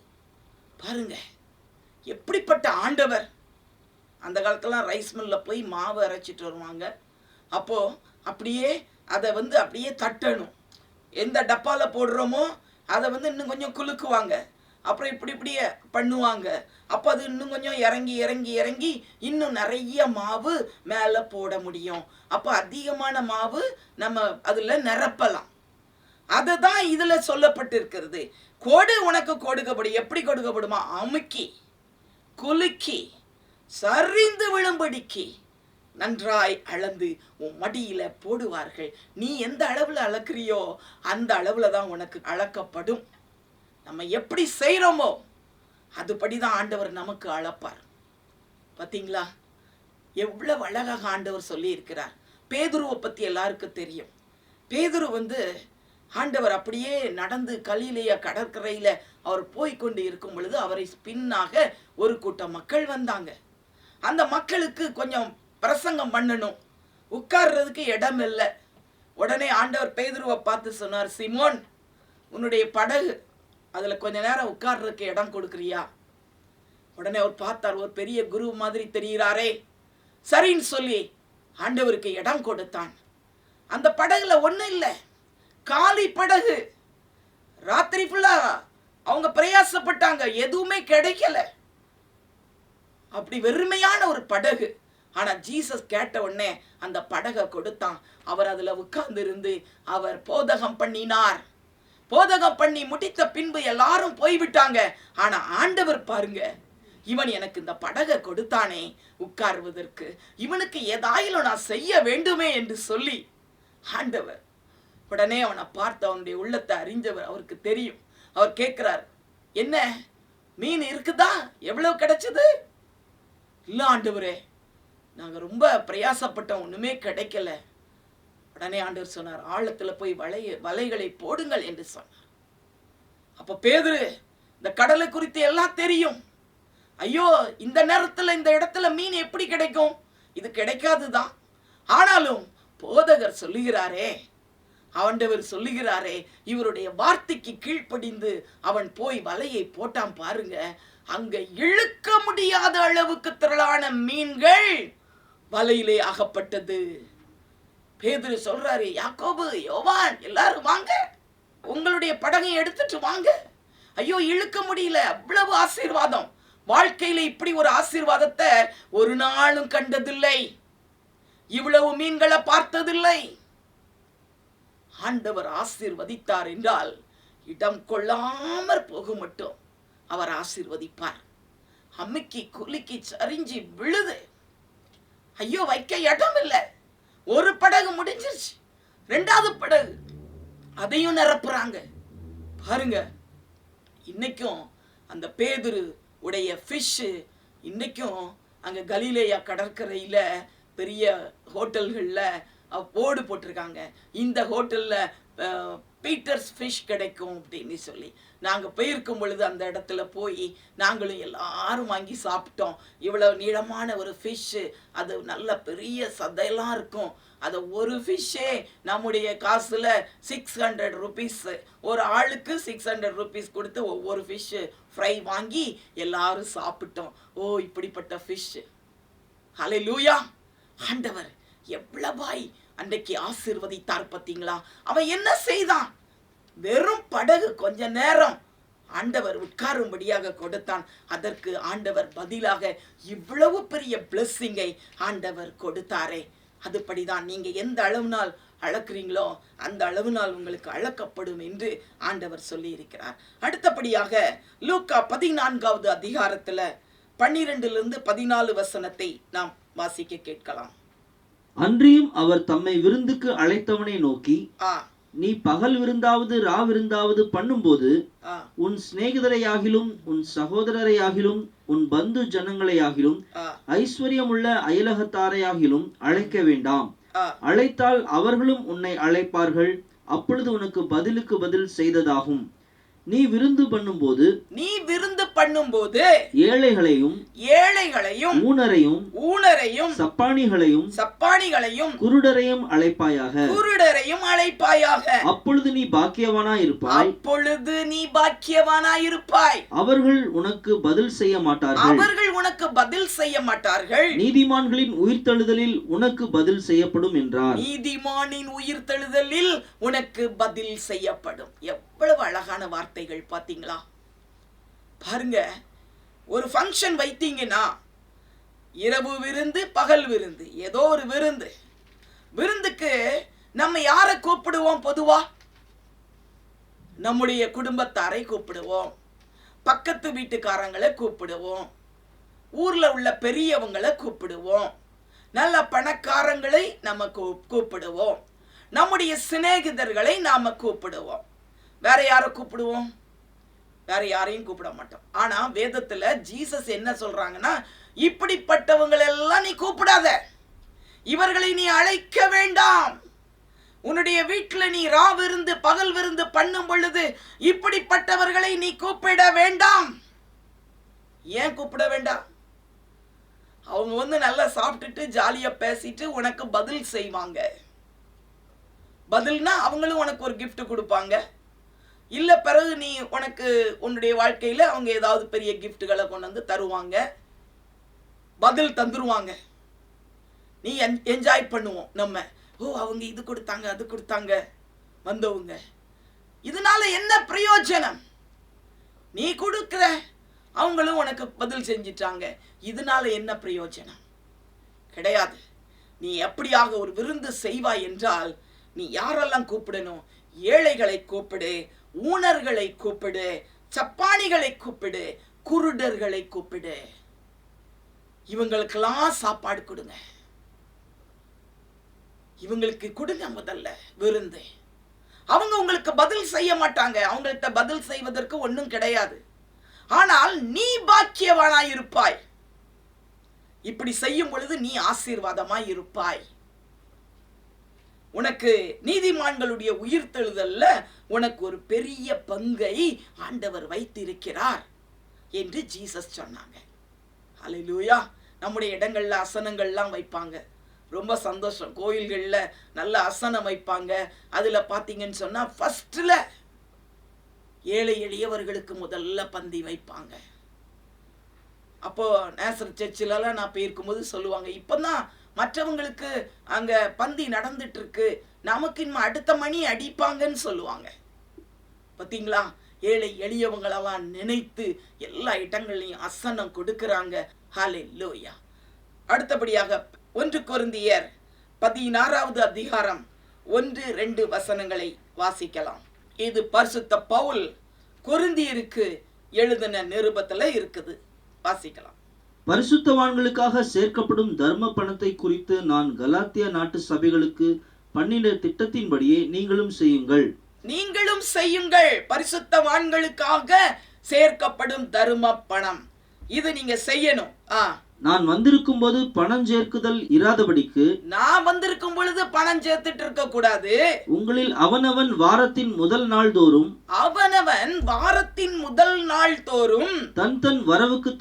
A: பாருங்க எப்படிப்பட்ட ஆண்டவர். அந்த காலத்துலாம் ரைஸ் மில்ல போய் மாவு அரைச்சிட்டு வருவாங்க. அப்போ அப்படியே அதை அப்படியே தட்டணும். எந்த டப்பால போடுறோமோ அதை இன்னும் கொஞ்சம் குலுக்குவாங்க. அப்புறம் இப்படியே பண்ணுவாங்க. அப்போ அது இன்னும் கொஞ்சம் இறங்கி இறங்கி இறங்கி இன்னும் நிறைய மாவு மேலே போட முடியும். அப்போ அதிகமான மாவு நம்ம அதில் நிரப்பலாம். அதை தான் இதில் சொல்லப்பட்டிருக்கிறது. கொடு, உனக்கு கொடுக்கப்படும். எப்படி கொடுக்கப்படுமா? அமுக்கி குலுக்கி சரிந்து விழும்படிக்கு நன்றாய் அளந்து உன் மடியில போடுவார்கள். நீ எந்த அளவுல அளக்குறியோ அந்த அளவுல தான் உனக்கு அளக்கப்படும். நம்ம எப்படி செய்யறோமோ அதுபடிதான் ஆண்டவர் நமக்கு அளப்பார். பாத்தீங்களா எவ்வளவு அழகாக ஆண்டவர் சொல்லி இருக்கிறார். பேதுருவை பத்தி எல்லாருக்கும் தெரியும். பேதுரு ஆண்டவர் அப்படியே நடந்து கலிலேயா கடற்கரையில அவர் போய்கொண்டு இருக்கும் பொழுது அவரை பின்னாக ஒரு கூட்டம் மக்கள் வந்தாங்க. அந்த மக்களுக்கு கொஞ்சம் பிரசங்கம் பண்ணணும், உட்கார்றதுக்கு இடம் இல்லை. உடனே ஆண்டவர் பேதுருவை பார்த்து சொன்னார், சிமோன், உன்னுடைய படகு அதுல கொஞ்ச நேரம் உட்கார்றதுக்கு இடம் கொடுக்குறியா? உடனே அவர் பார்த்தார், ஒரு பெரிய குரு மாதிரி தெரிகிறாரே. சரின்னு சொல்லி ஆண்டவருக்கு இடம் கொடுத்தான். அந்த படகுல ஒண்ணும் இல்லை, காலி படகு. ராத்திரி ஃபுல்லா அவங்க பிரயாசப்பட்டாங்க, எதுவுமே கிடைக்கல. அப்படி வெறுமையான ஒரு படகு. ஆனா ஜீசஸ் கேட்ட உடனே அந்த படகை கொடுத்தான். அவர் அதுல உட்கார்ந்து இருந்து அவர் போதகம் பண்ணினார். போதகம் பண்ணி முடித்த பின்பு எல்லாரும் போய்விட்டாங்க. ஆனா ஆண்டவர் பாருங்க, இவன் எனக்கு இந்த படகை கொடுத்தானே உட்காருவதற்கு, இவனுக்கு ஏதாயிலும் நான் செய்ய வேண்டுமே என்று சொல்லி ஆண்டவர் உடனே அவனை பார்த்து அவனுடைய உள்ளத்தை அறிஞ்சவர், அவருக்கு தெரியும். அவர் கேட்கிறார், என்ன மீன் இருக்குதா? எவ்வளவு கிடைச்சது? இல்ல ஆண்டவரே, நாங்க ரொம்ப பிரயாசப்பட்டோம், ஒண்ணுமே கிடைக்கல. உடனே ஆண்டவர் சொன்னார், ஆழத்துல போய் வலைகளை போடுங்கள் என்று சொன்னார். அப்ப பேதுரு இந்த கடலை குறித்து எல்லாம் தெரியும். ஐயோ, இந்த நேரத்துல இந்த இடத்துல மீன் எப்படி கிடைக்கும்? இது கிடைக்காதுதான். ஆனாலும் போதகர் சொல்லுகிறாரே, ஆண்டவர் சொல்லுகிறாரே, இவருடைய வார்த்தைக்கு கீழ்ப்படிந்து அவன் போய் வலையை போட்டான். பாருங்க, அங்க இழுக்க முடியாத அளவுக்கு திரளான மீன்கள் வலையிலே அகப்பட்டது. பேதுரு சொல்றாரு, யாக்கோபு, யோவான், எல்லாரும் வாங்க, உங்களுடைய படகை எடுத்துட்டு வாங்க. ஐயோ, இழுக்க முடியல, அவ்வளவு ஆசீர்வாதம். வாழ்க்கையில இப்படி ஒரு ஆசீர்வாதத்தை ஒரு நாளும் கண்டதில்லை, இவ்வளவு மீன்களை பார்த்ததில்லை. ஆண்டவர் ஆசீர்வதித்தார் என்றால் இடம் கொள்ளாமற் போக மட்டும் அவர் ஆசீர்வதிப்பார். அம்மிக்கு குலுக்கி சரிஞ்சு விழுது. ஐயோ, வைக்க இடம் இல்லை. ஒரு படகு முடிஞ்சிருச்சு, 2வது படகு அதையும் நிரப்புறாங்க. பாருங்க, இன்னைக்கும் அந்த பேதுரு உடைய ஃபிஷ் இன்னைக்கும் அங்க கலிலேயா கடற்கரையில பெரிய ஹோட்டல்கள்ல போர்டு போட்டிருக்காங்க, இந்த ஹோட்டல்ல பீட்டர்ஸ் ஃபிஷ் கிடைக்கும் அப்படின்னு சொல்லி. நாங்கள் போயிருக்கும் பொழுது அந்த இடத்துல போய் நாங்களும் எல்லாரும் வாங்கி சாப்பிட்டோம். இவ்வளவு நீளமான ஒரு ஃபிஷ்ஷு, அது நல்ல பெரிய சதையெல்லாம் இருக்கும். அதை ஒரு ஃபிஷ்ஷே நம்முடைய காசில் 600 rupees, ஒரு ஆளுக்கு 600 rupees கொடுத்து ஒவ்வொரு ஃபிஷ்ஷு ஃப்ரை வாங்கி எல்லாரும் சாப்பிட்டோம். ஓ, இப்படிப்பட்ட ஃபிஷ்ஷு! ஹல்லேலூயா! ஆண்டவர் எவ்வளவாய் அன்றைக்கு ஆசீர்வதித்தார் பார்த்தீங்களா? அவன் என்ன செய்தான்? வெறும் படகு கொஞ்ச நேரம் ஆண்டவர் உட்காரும்படியாக கொடுத்தான். அதற்கு ஆண்டவர் பதிலாக இவ்வளவு பெரிய பிளெஸ்ஸிங்கை ஆண்டவர் கொடுத்தாரே. அதுபடிதான் நீங்க எந்த அளவுனால் அளக்குறீங்களோ அந்த அளவுனால் உங்களுக்கு அளக்கப்படும் என்று ஆண்டவர் சொல்லி இருக்கிறார். அடுத்தபடியாக லூக்கா 14வது அதிகாரத்துல 12 14 வசனத்தை நாம் வாசிக்க கேட்கலாம்.
B: அன்றியும் அவர் தம்மை விருந்துக்கு அழைத்தவனை நோக்கி, நீ பகல் விருந்தாவது ரா விருந்தாவது பண்ணும்போது உன் சிநேகிதரையாகிலும் உன் சகோதரரையாகிலும் உன் பந்து ஜனங்களையாகிலும் ஐஸ்வர்யமுள்ள அயலகத்தாரையாகிலும் அழைக்க வேண்டாம். அழைத்தால் அவர்களும் உன்னை அழைப்பார்கள், அப்பொழுது உனக்கு பதிலுக்கு பதில் செய்ததாகும். நீ விருந்து பண்ணும்போது ஏழைகளையும் ஊனரையும் சப்பாணிகளையும் குருடரையும் அழைப்பாயாக. அப்பொழுது நீ பாக்கியவானாயிருப்பாய். அவர்கள் உனக்கு பதில் செய்ய மாட்டார்கள். நீதிமான்களின் உயிர்த்தெழுதலில் உனக்கு பதில் செய்யப்படும் என்றார்.
A: நீதிமானின் உயிர்த்தெழுதலில் உனக்கு பதில் செய்யப்படும். எவ்வளவு அழகான வார்த்தைகள் பாத்தீங்களா? பாருங்க, ஒரு ஃபங்க்ஷன் வைத்தீங்கன்னா இரவு விருந்து பகல் விருந்து, ஏதோ ஒரு விருந்துக்கு நம்ம யாரை கூப்பிடுவோம்? பொதுவா நம்முடைய குடும்பத்தாரை கூப்பிடுவோம், பக்கத்து வீட்டுக்காரங்களை கூப்பிடுவோம், ஊர்ல உள்ள பெரியவங்களை கூப்பிடுவோம், நல்ல பணக்காரங்களை நம்ம கூப்பிடுவோம், நம்முடைய சிநேகிதர்களை நாம கூப்பிடுவோம். வேற யாரை கூப்பிடுவோம்? வேற யாரையும் கூப்பிட மாட்டோம். ஆனா வேதத்துல ஜீசஸ் என்ன சொல்றாங்கன்னா, இப்படிப்பட்டவங்களெல்லாம் நீ கூப்பிடாத, இவர்களை நீ அழைக்க வேண்டாம். உன்னுடைய வீட்டுல நீ ரா விருந்து பகல் விருந்து பண்ணும் பொழுது இப்படிப்பட்டவர்களை நீ கூப்பிட வேண்டாம். ஏன் கூப்பிட வேண்டாம்? அவங்க நல்லா சாப்பிட்டுட்டு ஜாலியா பேசிட்டு உனக்கு பதில் செய்வாங்க. பதில்னா அவங்களும் உனக்கு ஒரு கிஃப்ட் கொடுப்பாங்க. இல்ல பிறகு நீ உனக்கு உன்னுடைய வாழ்க்கையில அவங்க ஏதாவது பெரிய கிஃப்ட்களை கொண்டு வந்து தருவாங்க, பதில் தந்துருவாங்க. நீ என்ஜாய் பண்ணுவோம் நம்ம. ஓ, அவங்க இது கொடுத்தாங்க அது கொடுத்தாங்க வந்தவங்க. இதனால என்ன பிரயோஜனம்? நீ கொடுக்கிற, அவங்களும் உனக்கு பதில் செஞ்சிட்டாங்க. இதனால என்ன பிரயோஜனம்? கிடையாது. நீ எப்படியாக ஒரு விருந்து செய்வாய் என்றால் நீ யாரெல்லாம் கூப்பிடணும்? ஏழைகளை கூப்பிடு, ஊனர்களை கூப்பிடு, சப்பானிகளை கூப்பிடு, குருடர்களை கூப்பிடு. இவங்களுக்கெல்லாம் சாப்பாடு கொடுங்க. இவங்களுக்கு கொடுங்க முதல்ல விருந்து. அவங்க உங்களுக்கு பதில் செய்ய மாட்டாங்க, அவங்கள்ட்ட பதில் செய்வதற்கு ஒன்றும் கிடையாது. ஆனால் நீ பாக்கியவானாய் இருப்பாய். இப்படி செய்யும் பொழுது நீ ஆசீர்வாதமாய் இருப்பாய். உனக்கு நீதிமான்களுடைய உயிர்த்தெழுதல்ல உனக்கு ஒரு பெரிய பங்கை ஆண்டவர் வைத்திருக்கிறார் என்று ஜீசஸ் சொன்னாங்க. ஹல்லேலூயா! நம்முடைய இடங்கள்ல அசனங்கள்லாம் வைப்பாங்க, ரொம்ப சந்தோஷம். கோயில்கள்ல நல்ல அசனம் வைப்பாங்க. அதுல பாத்தீங்கன்னு சொன்னா ஃபர்ஸ்ட்ல ஏழை எளியவர்களுக்கு முதல்ல பந்தி வைப்பாங்க. அப்போ நேசர் சர்ச்சிலலாம் நான் போயிருக்கும்போது சொல்லுவாங்க, இப்பதான் மற்றவங்களுக்கு அங்க பந்தி நடந்துட்டு இருக்கு, நமக்கு இன்னும் அடுத்த மணி அடிப்பாங்கன்னு சொல்லுவாங்க. பார்த்தீங்களா? ஏழை எளியவங்களெல்லாம் நினைத்து எல்லா இடங்களையும் அசனம் கொடுக்கிறாங்க. ஹல்லேலூயா. அடுத்தபடியாக 1 கொரிந்தியர் 16வது அதிகாரம் 1-2 வசனங்களை வாசிக்கலாம். இது பரிசுத்த பவுல் கொரிந்தியருக்கு எழுதின நிருபத்துல இருக்குது. வாசிக்கலாம்.
B: பரிசுத்தவான்களுக்காக சேர்க்கப்படும் தர்ம பணத்தை குறித்து நான் கலாத்தியா நாட்டு சபைகளுக்கு பண்ணின திட்டத்தின்படியே நீங்களும் செய்யுங்கள். பரிசுத்தவான்களுக்காக சேர்க்கப்படும் தர்ம பணம் இது நீங்க செய்யணும். நான் வந்திருக்கும் போது பணம் சேர்க்குதல் இராதபடிக்கு, நான் வந்திருக்கும் பொழுது பணம் சேர்த்துட்டு இருக்க கூடாது. உங்களில் அவனவன் வாரத்தின் முதல் நாள் தோறும் தன் தன் வரவுக்கு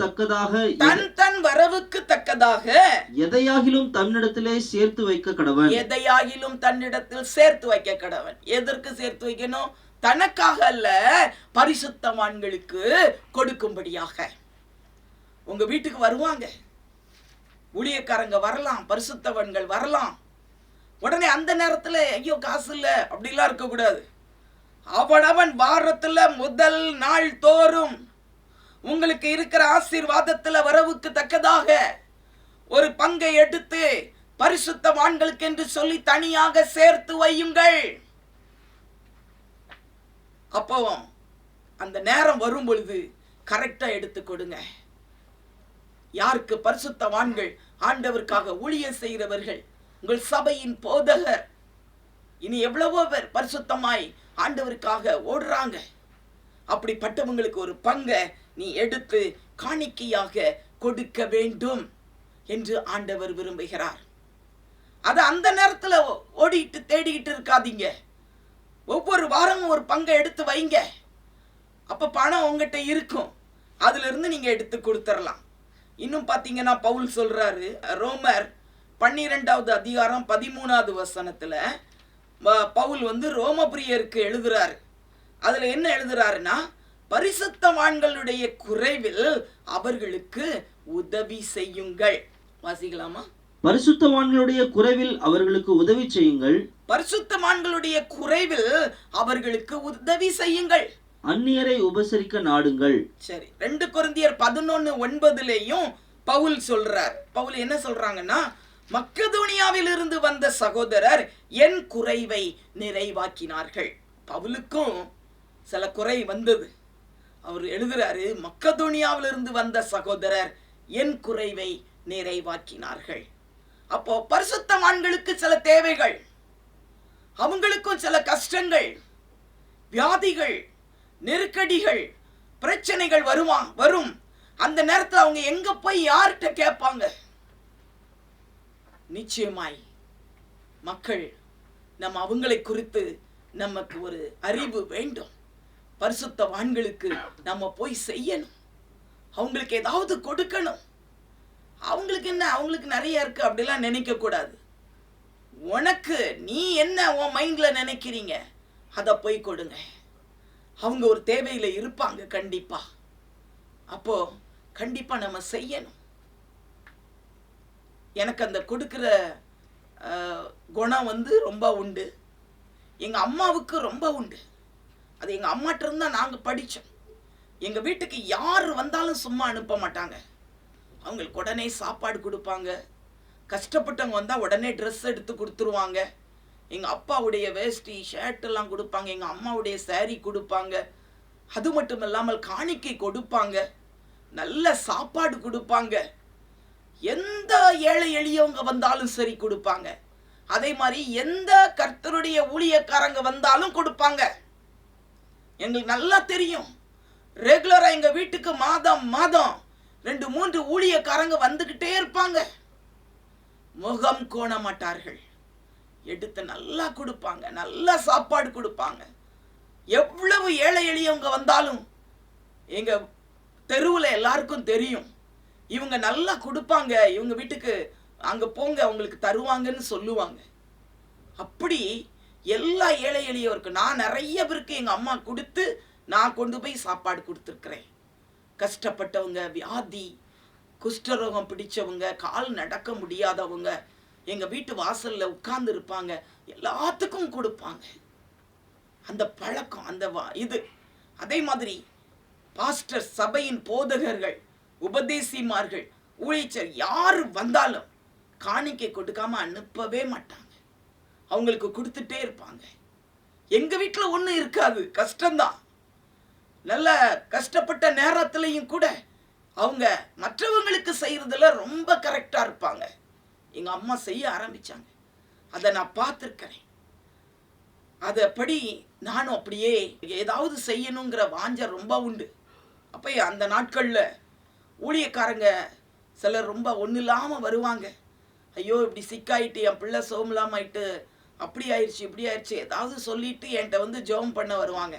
B: தக்கதாக எதையாகிலும் தன்னிடத்திலே சேர்த்து வைக்க கடவன். எதற்கு சேர்த்து வைக்கணும்? தனக்காக அல்ல, பரிசுத்தவான்களுக்கு கொடுக்கும்படியாக. உங்க வீட்டுக்கு வருவாங்க, ஊழியக்காரங்க வரலாம், பரிசுத்தவான்கள் வரலாம். உடனே அந்த நேரத்துல ஐயோ காசு இல்ல அப்படிலாம் இருக்க கூடாது. அவனவன் வாரத்துல முதல் நாள் தோறும் உங்களுக்கு இருக்கிற ஆசீர்வாதத்துல வரவுக்கு தக்கதாக ஒரு பங்கை எடுத்து பரிசுத்தவான்களுக்கு என்று சொல்லி தனியாக சேர்த்து வையுங்கள். அப்போ அந்த நேரம் வரும் பொழுது கரெக்டா எடுத்து கொடுங்க. யாருக்கு? பரிசுத்தவான்கள், ஆண்டவருக்காக ஊழியம் செய்கிறவர்கள், உங்கள் சபையின் போதகர். இனி எவ்வளவோ பேர் பரிசுத்தமாய் ஆண்டவருக்காக ஓடுறாங்க. அப்படிப்பட்டவங்களுக்கு ஒரு பங்கை நீ எடுத்து காணிக்கையாக கொடுக்க வேண்டும் என்று ஆண்டவர் விரும்புகிறார். அது அந்த நேரத்துல ஓடிட்டு தேடிக்கிட்டு இருக்காதீங்க. ஒவ்வொரு வாரமும் ஒரு பங்கை எடுத்து வைங்க. அப்ப பணம் உங்ககிட்ட இருக்கும், அதுல இருந்து நீங்க எடுத்து கொடுத்துடலாம். இன்னும் பாத்தீங்கன்னா பவுல் சொல்றாரு, ரோமர் 12வது அதிகாரம் 13வது வசனத்துல பவுல் ரோமபிரியருக்கு எழுதுறாரு. அதுல என்ன எழுதுறாருன்னா, பரிசுத்தவான்களுடைய குறைவில் அவர்களுக்கு உதவி செய்யுங்கள். வாசிக்கலாமா? பரிசுத்தவான்களுடைய குறைவில் அவர்களுக்கு உதவி செய்யுங்கள். பரிசுத்தவான்களுடைய குறைவில் அவர்களுக்கு உதவி செய்யுங்கள். அந்நியரை உபசரிக்க நாடுங்கள். சரி, 2 கொரிந்தியர் 11:9 பவுல் சொல்றார். பவுல் என்ன சொல்றாங்கன்னா, மக்கெதோனியாவில் இருந்து வந்த சகோதரர் என் குறைவை நிறைவாக்கினார்கள். பவுலுக்கும் சில குறை வந்தது. அவர் எழுதுறாரு, மக்கெதோனியாவில் இருந்து வந்த சகோதரர் என் குறைவை நிறைவாக்கினார்கள். அப்போ பரிசுத்தவான்களுக்கு சில தேவைகள், அவங்களுக்கும் சில கஷ்டங்கள், வியாதிகள், நெருக்கடிகள், பிரச்சனைகள் வரும். அந்த நேரத்தில் அவங்க எங்க போய் யார்கிட்ட கேட்பாங்க? நிச்சயமாய் மக்கள் நம்ம அவங்களை குறித்து நமக்கு ஒரு அறிவு வேண்டும். பரிசுத்தவான்களுக்கு நம்ம போய் செய்யணும், அவங்களுக்கு ஏதாவது கொடுக்கணும். அவங்களுக்கு என்ன, அவங்களுக்கு நிறைய இருக்கு அப்படிலாம் நினைக்க கூடாது. உனக்கு நீ என்ன உன் மைண்ட்ல நினைக்கிறீங்க அதை போய் கொடுங்க. அவங்க ஒரு தேவையில இருப்பாங்க கண்டிப்பா. அப்போ கண்டிப்பா நம்ம செய்யணும். எனக்கு அந்த கொடுக்கிற குணம் ரொம்ப உண்டு. எங்க அம்மாவுக்கு ரொம்ப உண்டு. அது எங்க அம்மாட்ட இருந்தா நாங்க படிச்சோம். எங்க வீட்டுக்கு யார் வந்தாலும் சும்மா அனுப்ப மாட்டாங்க. அவங்களுக்கு உடனே சாப்பாடு கொடுப்பாங்க. கஷ்டப்பட்டவங்க வந்தா உடனே ட்ரெஸ் எடுத்து கொடுத்துருவாங்க. எங்க அப்பாவுடைய வேஷ்டி ஷர்ட் எல்லாம் கொடுப்பாங்க. எங்க அம்மாவுடைய சாரி கொடுப்பாங்க. அது மட்டும் இல்லாமல் காணிக்கை கொடுப்பாங்க. நல்ல சாப்பாடு கொடுப்பாங்க. எந்த ஏழை எளியவங்க வந்தாலும் சரி கொடுப்பாங்க. அதே மாதிரி எந்த கர்த்தருடைய ஊழியக்காரங்க வந்தாலும் கொடுப்பாங்க. எங்களுக்கு நல்லா தெரியும். ரெகுலரா எங்க வீட்டுக்கு மாதம் 2-3 ஊழியக்காரங்க வந்துகிட்டே இருப்பாங்க. முகம் கோண மாட்டார்கள். எடுத்து நல்லா கொடுப்பாங்க, நல்லா சாப்பாடு கொடுப்பாங்க. எவ்வளவு ஏழை எளியவங்க வந்தாலும் எங்க தெருவுல எல்லாருக்கும் தெரியும், இவங்க நல்லா கொடுப்பாங்க, இவங்க வீட்டுக்கு அங்க போங்க உங்களுக்கு தருவாங்கன்னு சொல்லுவாங்க. அப்படி எல்லா ஏழை எளியவருக்கு நான் நிறைய பேருக்கு எங்க அம்மா கொடுத்து நான் கொண்டு போய் சாப்பாடு கொடுத்துருக்கிறேன். கஷ்டப்பட்டவங்க, வியாதி, குஷ்டரோகம் பிடிச்சவங்க, கால் நடக்க முடியாதவங்க எங்க வீட்டு வாசல்ல உட்கார்ந்து இருப்பாங்க. எல்லாத்துக்கும் கொடுப்பாங்க.
A: அந்த பழக்கம், அந்த இது. அதே மாதிரி பாஸ்டர், சபையின் போதகர்கள், உபதேசிமார்கள், ஊழியர் யார் வந்தாலும் காணிக்கை கொடுக்காம அனுப்பவே மாட்டாங்க. அவங்களுக்கு கொடுத்துட்டே இருப்பாங்க. எங்க வீட்டில் ஒன்றும் இருக்காது, கஷ்டம்தான். நல்ல கஷ்டப்பட்ட நேரத்திலையும் கூட அவங்க மற்றவங்களுக்கு செய்யறதுல ரொம்ப கரெக்டாக இருப்பாங்க. எங்கள் அம்மா செய்ய ஆரம்பிச்சாங்க, அதை நான் பார்த்துருக்கிறேன். அதைப்படி நானும் அப்படியே ஏதாவது செய்யணுங்கிற வாஞ்சை ரொம்ப உண்டு. அப்போ அந்த நாட்களில் ஊழியக்காரங்க சிலர் ரொம்ப ஒன்றும் இல்லாமல் வருவாங்க. ஐயோ இப்படி சிக்காயிட்டு, என் பிள்ளை சோமில்லாமல் ஆயிட்டு, அப்படி ஆயிடுச்சு இப்படி ஆயிடுச்சு ஏதாவது சொல்லிட்டு என்கிட்ட வந்து ஜெபம் பண்ண வருவாங்க.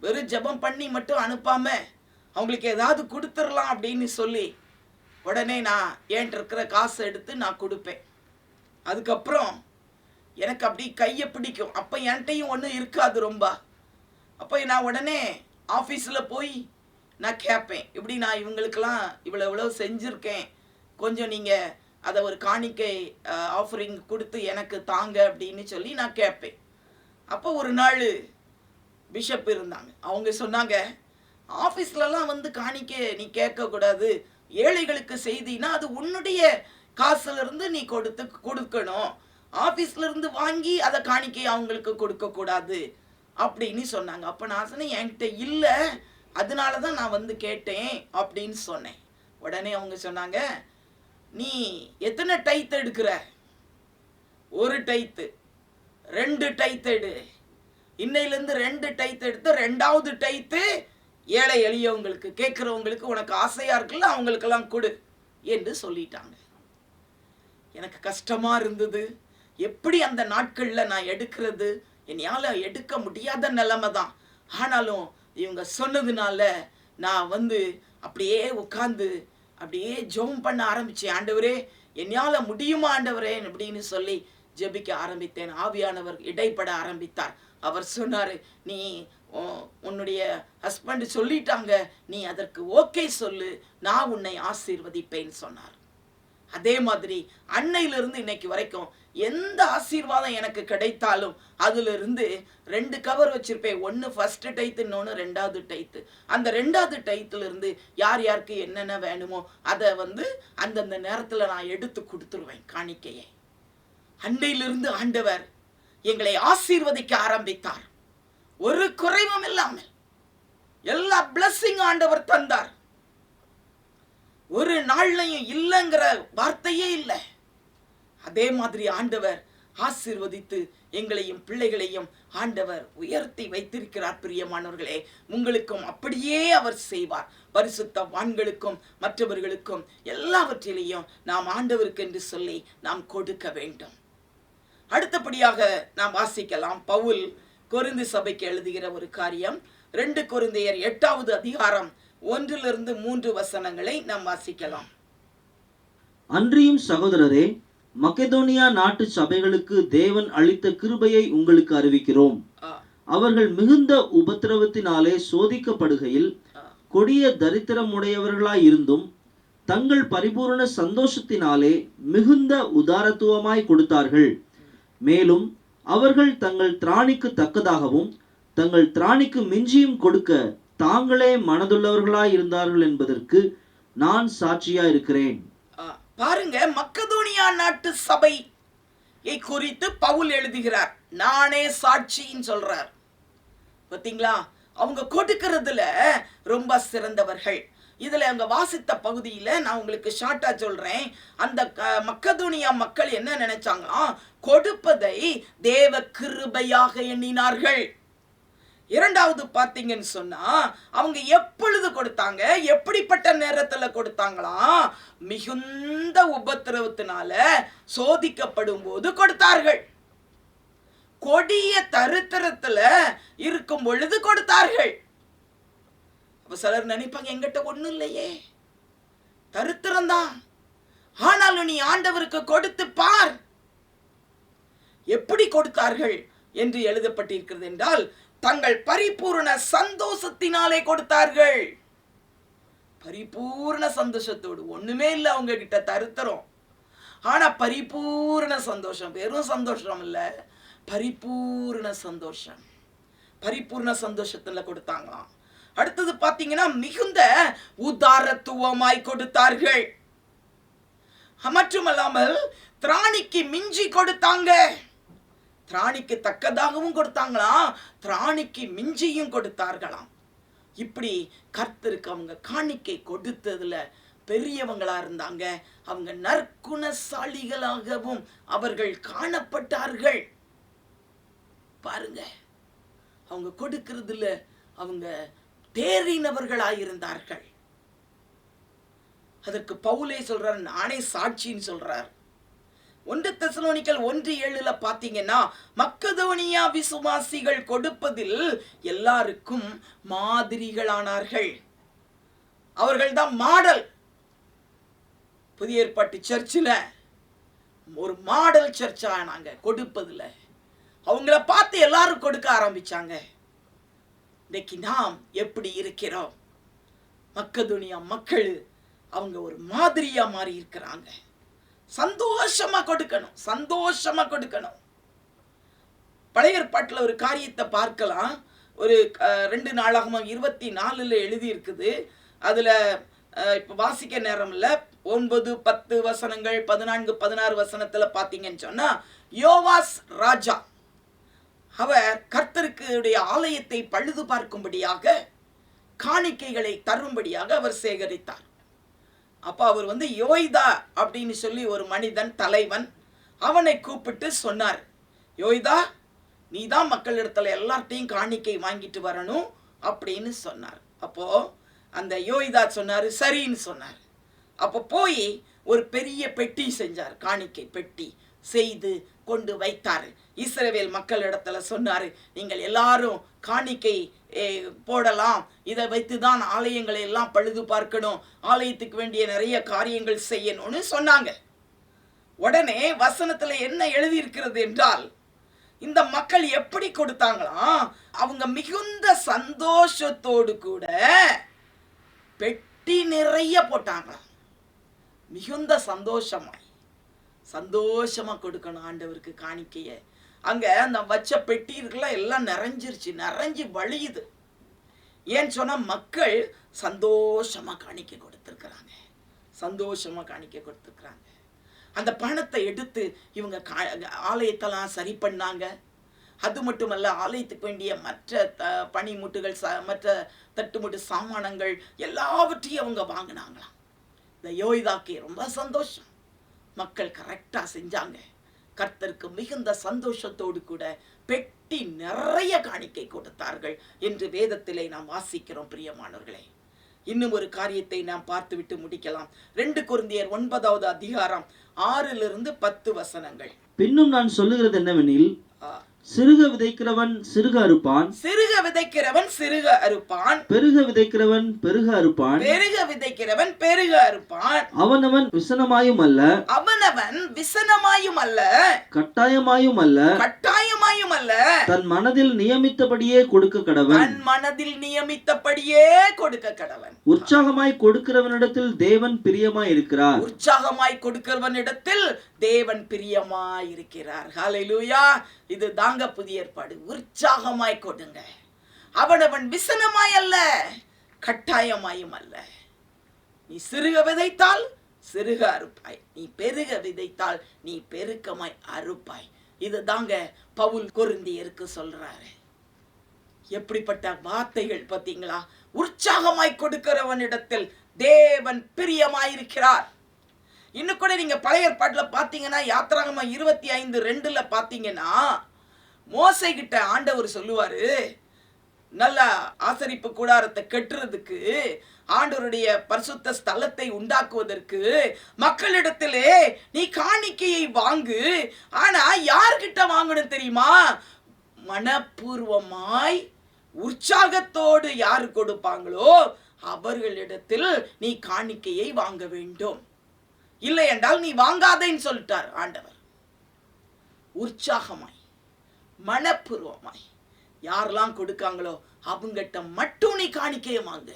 A: வெறும் ஜெபம் பண்ணி மட்டும் அனுப்பாமல் அவங்களுக்கு ஏதாவது கொடுத்துடலாம் அப்படின்னு சொல்லி உடனே நான் என்கிட்ட இருக்கிற காசை எடுத்து நான் கொடுப்பேன். அதுக்கப்புறம் எனக்கு அப்படி கையை பிடிக்கும். அப்போ என்கிட்டையும் ஒன்றும் இருக்காது ரொம்ப. அப்போ நான் உடனே ஆஃபீஸில் போய் நான் கேட்பேன், இப்படி நான் இவங்களுக்கெல்லாம் இவ்வளோ செஞ்சுருக்கேன், கொஞ்சம் நீங்கள் அதை ஒரு காணிக்கை ஆஃபரிங் கொடுத்து எனக்கு தாங்க அப்படின்னு சொல்லி நான் கேட்பேன். அப்போ ஒரு நாள் பிஷப் இருந்தாங்க. அவங்க சொன்னாங்க, ஆஃபீஸ்லலாம் வந்து காணிக்கை நீ கேட்கக்கூடாது, ஏழைகளுக்கு செய்தினா அது உன்னுடைய காசுலேருந்து நீ கொடுக்கணும், ஆஃபீஸ்லேருந்து வாங்கி அதை காணிக்கை அவங்களுக்கு கொடுக்கக்கூடாது அப்படின்னு சொன்னாங்க. அப்போ நான் சொன்னேன், என்கிட்ட இல்லை, அதனால தான் நான் வந்து கேட்டேன் அப்படின்னு சொன்னேன். உடனே அவங்க சொன்னாங்க, நீ எத்தனை டைத் எடுக்கிற? ஒரு டைத்து, 2 டைத் எடு, இன்னையிலேருந்து 2 டைத் எடுத்து 2வது டைத்து ஏழை எளியவங்களுக்கு கேட்குறவங்களுக்கு உனக்கு ஆசையாக இருக்குல்ல அவங்களுக்கெல்லாம் கொடு என்று சொல்லிட்டாங்க. எனக்கு கஷ்டமாக இருந்தது. எப்படி அந்த நாட்களில் நான் எடுக்கிறது, என்னால் எடுக்க முடியாத நிலைமை தான். ஆனாலும் இவங்க சொன்னதுனால நான் வந்து அப்படியே உட்காந்து அப்படியே ஜெபம் பண்ண ஆரம்பித்தேன். ஆண்டவரே என்னால் முடியுமா ஆண்டவரே அப்படின்னு சொல்லி ஜெபிக்க ஆரம்பித்தேன். ஆவியானவர் இடைப்பட ஆரம்பித்தார். அவர் சொன்னார், நீ உன்னுடைய ஹஸ்பண்ட் சொல்லிட்டாங்க, நீ அதற்கு ஓகே சொல்லு, நான் உன்னை ஆசீர்வதிப்பேன்னு சொன்னார். அதே மாதிரி அன்னையிலிருந்து இன்னைக்கு வரைக்கும் எந்த ஆசீர்வாதம் எனக்கு கிடைத்தாலும் அதிலிருந்து 2 கவர் வச்சிருப்பேன். ஒன்று ஃபர்ஸ்ட் டைத்து, இன்னொன்று 2வது டைத்து. அந்த 2வது டைத்துலேருந்து யார் யாருக்கு என்னென்ன வேணுமோ அதை வந்து அந்தந்த நேரத்தில் நான் எடுத்து கொடுத்துருவேன் காணிக்கையை. அன்னையிலிருந்து ஆண்டவர் எங்களை ஆசீர்வதிக்க ஆரம்பித்தார். ஒரு குறைவும் இல்லாமல் எல்லா பிளஸ்ஸிங் ஆண்டவர் தந்தார். ஒரு நாள்லையும் இல்லைங்கிற வார்த்தையே இல்லை. அதே மாதிரி ஆண்டவர் ஆசீர்வதித்து எங்களையும் பிள்ளைகளையும் ஆண்டவர் உயர்த்தி வைத்திருக்கிறார். பிரியமானவர்களே, உங்களுக்கும் அப்படியே அவர் செய்வார். பரிசுத்தவான்களுக்கும் மற்றவர்களுக்கும் எல்லாவற்றிலையும் நாம் ஆண்டவருக்கு என்று சொல்லி நாம் கொடுக்க வேண்டும். அடுத்தபடியாக நாம் வாசிக்கலாம், பவுல் கொரிந்து சபைக்கு எழுதுகிற ஒரு காரியம். 2 கொரிந்தியர் 8வது அதிகாரம் 1-3 வசனங்களை நாம் வாசிக்கலாம்.
B: அன்றியும் சகோதரரே, மக்கெதோனியா நாட்டு சபைகளுக்கு தேவன் அளித்த கிருபையை உங்களுக்கு அறிவிக்கிறோம். அவர்கள் மிகுந்த உபத்திரவத்தினாலே சோதிக்கப்படுகையில் கொடிய தரித்திரமுடையவர்களாய் இருந்தும் தங்கள் பரிபூரண சந்தோஷத்தினாலே மிகுந்த உதாரத்துவமாய் கொடுத்தார்கள். மேலும் அவர்கள் தங்கள் திராணிக்கு தக்கதாகவும் தங்கள் திராணிக்கு மிஞ்சியும் கொடுக்க தாங்களே மனதுள்ளவர்களாய் இருந்தார்கள் என்பதற்கு நான் சாட்சியா இருக்கிறேன்.
A: பாருங்க, மக்கதோனியா நாட்டு சபையை குறித்து பவுல் எழுதுகிறார். நானே சாட்சின்னு சொல்றார். பார்த்தீங்களா, அவங்க கொடுக்கிறதுல ரொம்ப சிறந்தவர்கள். இதுல அவங்க வாசித்த பகுதியில நான் உங்களுக்கு ஷார்ட்டா சொல்றேன். அந்த மக்கதோனியா மக்கள் என்ன நினைச்சாங்க, கொடுப்பதை தேவ கிருபையாக எண்ணினார்கள். 2வது பார்த்தீங்கன்னு சொன்னா, அவங்க எப்பொழுது கொடுத்தாங்க, எப்படிப்பட்ட நேரத்துல கொடுத்தாங்களா, மிகுந்த உபத்திரவத்தினால சோதிக்கப்படும் போது கொடுத்தார்கள். கொடிய தரித்திரத்துல இருக்கும் பொழுது கொடுத்தார்கள். அப்ப சிலர் நினைப்பாங்க, எங்கிட்ட ஒண்ணும் இல்லையே, தரித்திரம்தான், ஆனாலும் நீ ஆண்டவருக்கு கொடுத்து பார். எப்படி கொடுத்தார்கள் என்று எழுதப்பட்டிருக்கிறது என்றால், தங்கள் பரிபூர்ண சந்தோஷத்தினாலே கொடுத்தார்கள். பரிபூர்ண சந்தோஷத்தோடு, ஒண்ணுமே இல்லை அவங்க கிட்ட, தரித்திரம், ஆனா பரிபூர்ண சந்தோஷம். வெறும் சந்தோஷம் இல்ல, பரிபூர்ண சந்தோஷம். பரிபூர்ண சந்தோஷத்துல கொடுத்தாங்களாம். அடுத்தது பாத்தீங்கன்னா மிகுந்த உதாரத்துவமாய் கொடுத்தார்கள். மட்டுமல்லாமல் திராணிக்கு மிஞ்சி கொடுத்தாங்க. திராணிக்கு தக்கதாகவும் கொடுத்தாங்களாம், திராணிக்கு மிஞ்சியும் கொடுத்தார்களாம். இப்படி கர்த்தருக்கு அவங்க காணிக்கை கொடுத்ததுல பெரியவங்களா இருந்தாங்க. அவங்க நற்குணசாலிகளாகவும் அவர்கள் காணப்பட்டார்கள். பாருங்க, அவங்க கொடுக்கிறதுல அவங்க தேறினவர்களாயிருந்தார்கள். அதற்கு பவுலே சொல்றார், நானே சாட்சின்னு சொல்றார். 1 தெசலோனிக்கர் 1:7 பாத்தீங்கன்னா, மக்கெதோனியா விசுவாசிகள் கொடுப்பதில் எல்லாருக்கும் மாதிரிகளானார்கள். அவர்கள் தான் மாடல். புதிய ஏற்பாட்டு சர்ச்சில் ஒரு மாடல் சர்ச்சா ஆனாங்க கொடுப்பதுல. அவங்கள பார்த்து எல்லாரும் கொடுக்க ஆரம்பிச்சாங்க. இன்னைக்கு நாம் எப்படி இருக்கிறோம்? மக்கெதோனியா மக்கள் அவங்க ஒரு மாதிரியா மாறி இருக்கிறாங்க. சந்தோஷமா கொடுக்கணும், சந்தோஷமா கொடுக்கணும். பழைய ஏற்பாட்டில் ஒரு காரியத்தை பார்க்கலாம். ஒரு 2 நாளாகமம் 24 எழுதி இருக்குது. அதுல இப்ப வாசிக்க நேரம் இல்ல. 9, 10 வசனங்கள், 14, 16 வசனத்துல பாத்தீங்கன்னு சொன்னா, யோவாஸ் ராஜா அவர் கர்த்தருக்கு ஆலயத்தை பழுது பார்க்கும்படியாக காணிக்கைகளை தரும்படியாக அவர் சேகரித்தார். அப்ப அவர் யோய்தா அப்படின்னு சொல்லி ஒரு மனிதன், தலைவன், அவனை கூப்பிட்டு சொன்னார், யோய்தா, நீ தான் மக்களிடத்துல எல்லார்ட்டையும் காணிக்கை வாங்கிட்டு வரணும் அப்படின்னு சொன்னார். அப்போ அந்த யோய்தா சொன்னாரு, சரின்னு சொன்னார். அப்போ போய் ஒரு பெரிய பெட்டி செஞ்சார், காணிக்கை பெட்டி செய்து கொண்டு வைத்தார். இஸ்ரவேல் மக்களிடத்துல சொன்னாரு, நீங்கள் எல்லாரும் காணிக்கை போடலாம், இதை வைத்துதான் ஆலயங்களை எல்லாம் பழுது பார்க்கணும், ஆலயத்துக்கு வேண்டிய நிறைய காரியங்கள் செய்யணும்னு சொன்னாங்க. உடனே வசனத்துல என்ன எழுதி இருக்கிறது என்றால், இந்த மக்கள் எப்படி கொடுத்தாங்களாம்? அவங்க மிகுந்த சந்தோஷத்தோடு கூட பெட்டி நிறைய போட்டாங்களாம். மிகுந்த சந்தோஷமா கொடுக்கணும் ஆண்டவருக்கு காணிக்கைய. அங்க அந்த வச்ச பெட்டி இருக்குல்ல, எல்லாம் நிறைஞ்சு வழியுது. ஏன்னு சொன்னா மக்கள் சந்தோஷமா காணிக்கை கொடுத்திருக்கிறாங்க, சந்தோஷமா காணிக்கை கொடுத்திருக்கிறாங்க. அந்த பணத்தை எடுத்து இவங்க ஆலயத்தெல்லாம் சரி பண்ணாங்க. அது மட்டுமல்ல, ஆலயத்துக்கு வேண்டிய மற்ற பனிமுட்டுகள், மற்ற தட்டுமுட்டு சாமானங்கள் எல்லாவற்றையும் அவங்க வாங்கினாங்களாம். இந்த யோய்தாக்கு ரொம்ப சந்தோஷம். மக்கள் கரெக்டா செஞ்சாங்க. கர்த்தருக்கு மிகுந்த சந்தோஷத்தோடு கூட பெட்டி நிறைய காணிக்கை கொடுத்தார்கள் என்று வேதத்திலே நாம் வாசிக்கிறோம். பிரியமானவர்களே, இன்னும் ஒரு காரியத்தை நாம் பார்த்துவிட்டு முடிக்கலாம். 2 கொரிந்தியர் 9வது அதிகாரம் 6 10 வசனங்கள்.
B: பின்னும் நான் சொல்லுகிறது என்னவெனில், சிறுக விதைக்கிறவன் சிறுக அறுப்பான்,
A: சிறுக விதைக்கிறவன் சிறுக அறுப்பான்,
B: பெருக விதைக்கிறவன் பெருக அறுப்பான்,
A: பெருக விதைக்கிறவன் பெருக அறுப்பான்.
B: அவனவன் விசனமாயும் அல்ல,
A: அவனவன் விசனமாயும் அல்ல,
B: கட்டாயமாயும் அல்ல,
A: கட்டாயமாயும் அல்ல,
B: தன் மனதில் நியமித்தபடியே கொடுக்க கடவன்,
A: தன் மனதில் நியமித்தபடியே கொடுக்க கடவன்.
B: உற்சாகமாய் கொடுக்கிறவனிடத்தில் தேவன் பிரியமாய் இருக்கிறார்,
A: உற்சாகமாய் கொடுக்கிறவனிடத்தில் தேவன் பிரியமாய் இருக்கிறார். ஹல்லேலூயா. இது தாங்க புதிய ஏற்பாடு. உற்சாகமாய் கொடுங்க. அவனவன் விசனமாய் அல்ல, கட்டாயமாயும் அல்ல. நீ சிறுக விதைத்தால் சிறுக அறுப்பாய், நீ பெருக விதைத்தால் நீ பெருக்கமாய் அறுப்பாய். இது தாங்க பவுல் கொரிந்தியருக்கு சொல்றாரு. எப்படிப்பட்ட வார்த்தைகள் பார்த்தீங்களா? உற்சாகமாய் கொடுக்கிறவனிடத்தில் தேவன் பிரியமாயிருக்கிறார். இன்னும் கூட நீங்க பழைய ஏற்பாட்டுல பாத்தீங்கன்னா, யாத்திராகமம் 25:2 பாத்தீங்கன்னா, மோசே கிட்ட ஆண்டவர் சொல்லுவாரு, நல்ல ஆசரிப்பு கூடாரத்தை கட்டுறதுக்கு, ஆண்டவருடைய பரிசுத்த ஸ்தலத்தை உண்டாக்குவதற்கு மக்களிடத்திலே நீ காணிக்கையை வாங்கு. ஆனா யார்கிட்ட வாங்கணும் தெரியுமா? மனப்பூர்வமாய் உற்சாகத்தோடு யாரு கொடுப்பாங்களோ அவர்களிடத்தில் நீ காணிக்கையை வாங்க வேண்டும். இல்லை என்றால் நீ வாங்காதேன்னு சொல்லிட்டார் ஆண்டவர். உற்சாகமாய் மனப்பூர்வமாய் யாரெல்லாம் கொடுக்காங்களோ அவங்கிட்ட மட்டும் நீ காணிக்கையை வாங்க.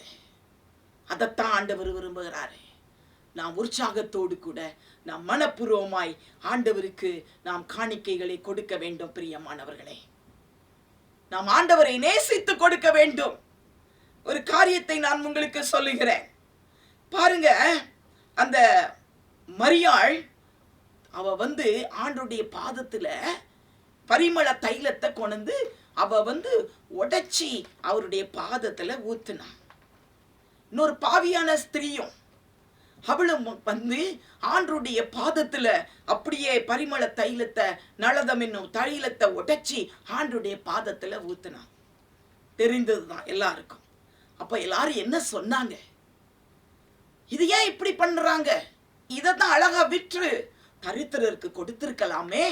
A: அதைத்தான் ஆண்டவர் விரும்புகிறாரு. நாம் உற்சாகத்தோடு கூட நாம் மனப்பூர்வமாய் ஆண்டவருக்கு நாம் காணிக்கைகளை கொடுக்க வேண்டும். பிரியமானவர்களே, நாம் ஆண்டவரை நேசித்து கொடுக்க வேண்டும். ஒரு காரியத்தை நான் உங்களுக்கு சொல்லுகிறேன். பாருங்க, அந்த மரியாள் அவ ஆண்டவருடைய பாதத்துல பரிமள தைலத்தை கொண்டு அவ உடைச்சி அவருடைய பாதத்துல ஊத்துனா. இன்னொரு பாவியான ஸ்திரீயும் அவளும் ஆண்டவருடைய பாதத்துல அப்படியே பரிமள தைலத்தை, நளதம் என்னும் தைலத்தை உடைச்சி ஆண்டவருடைய பாதத்துல ஊத்துனா. தெரிந்ததுதான் எல்லாருக்கும். அப்ப எல்லாரும் என்ன சொன்னாங்க? இது ஏன் இப்படி பண்றாங்க? இதத்தான் அழகா விற்று தரித்திரருக்கு கொடுத்திருக்கலாமே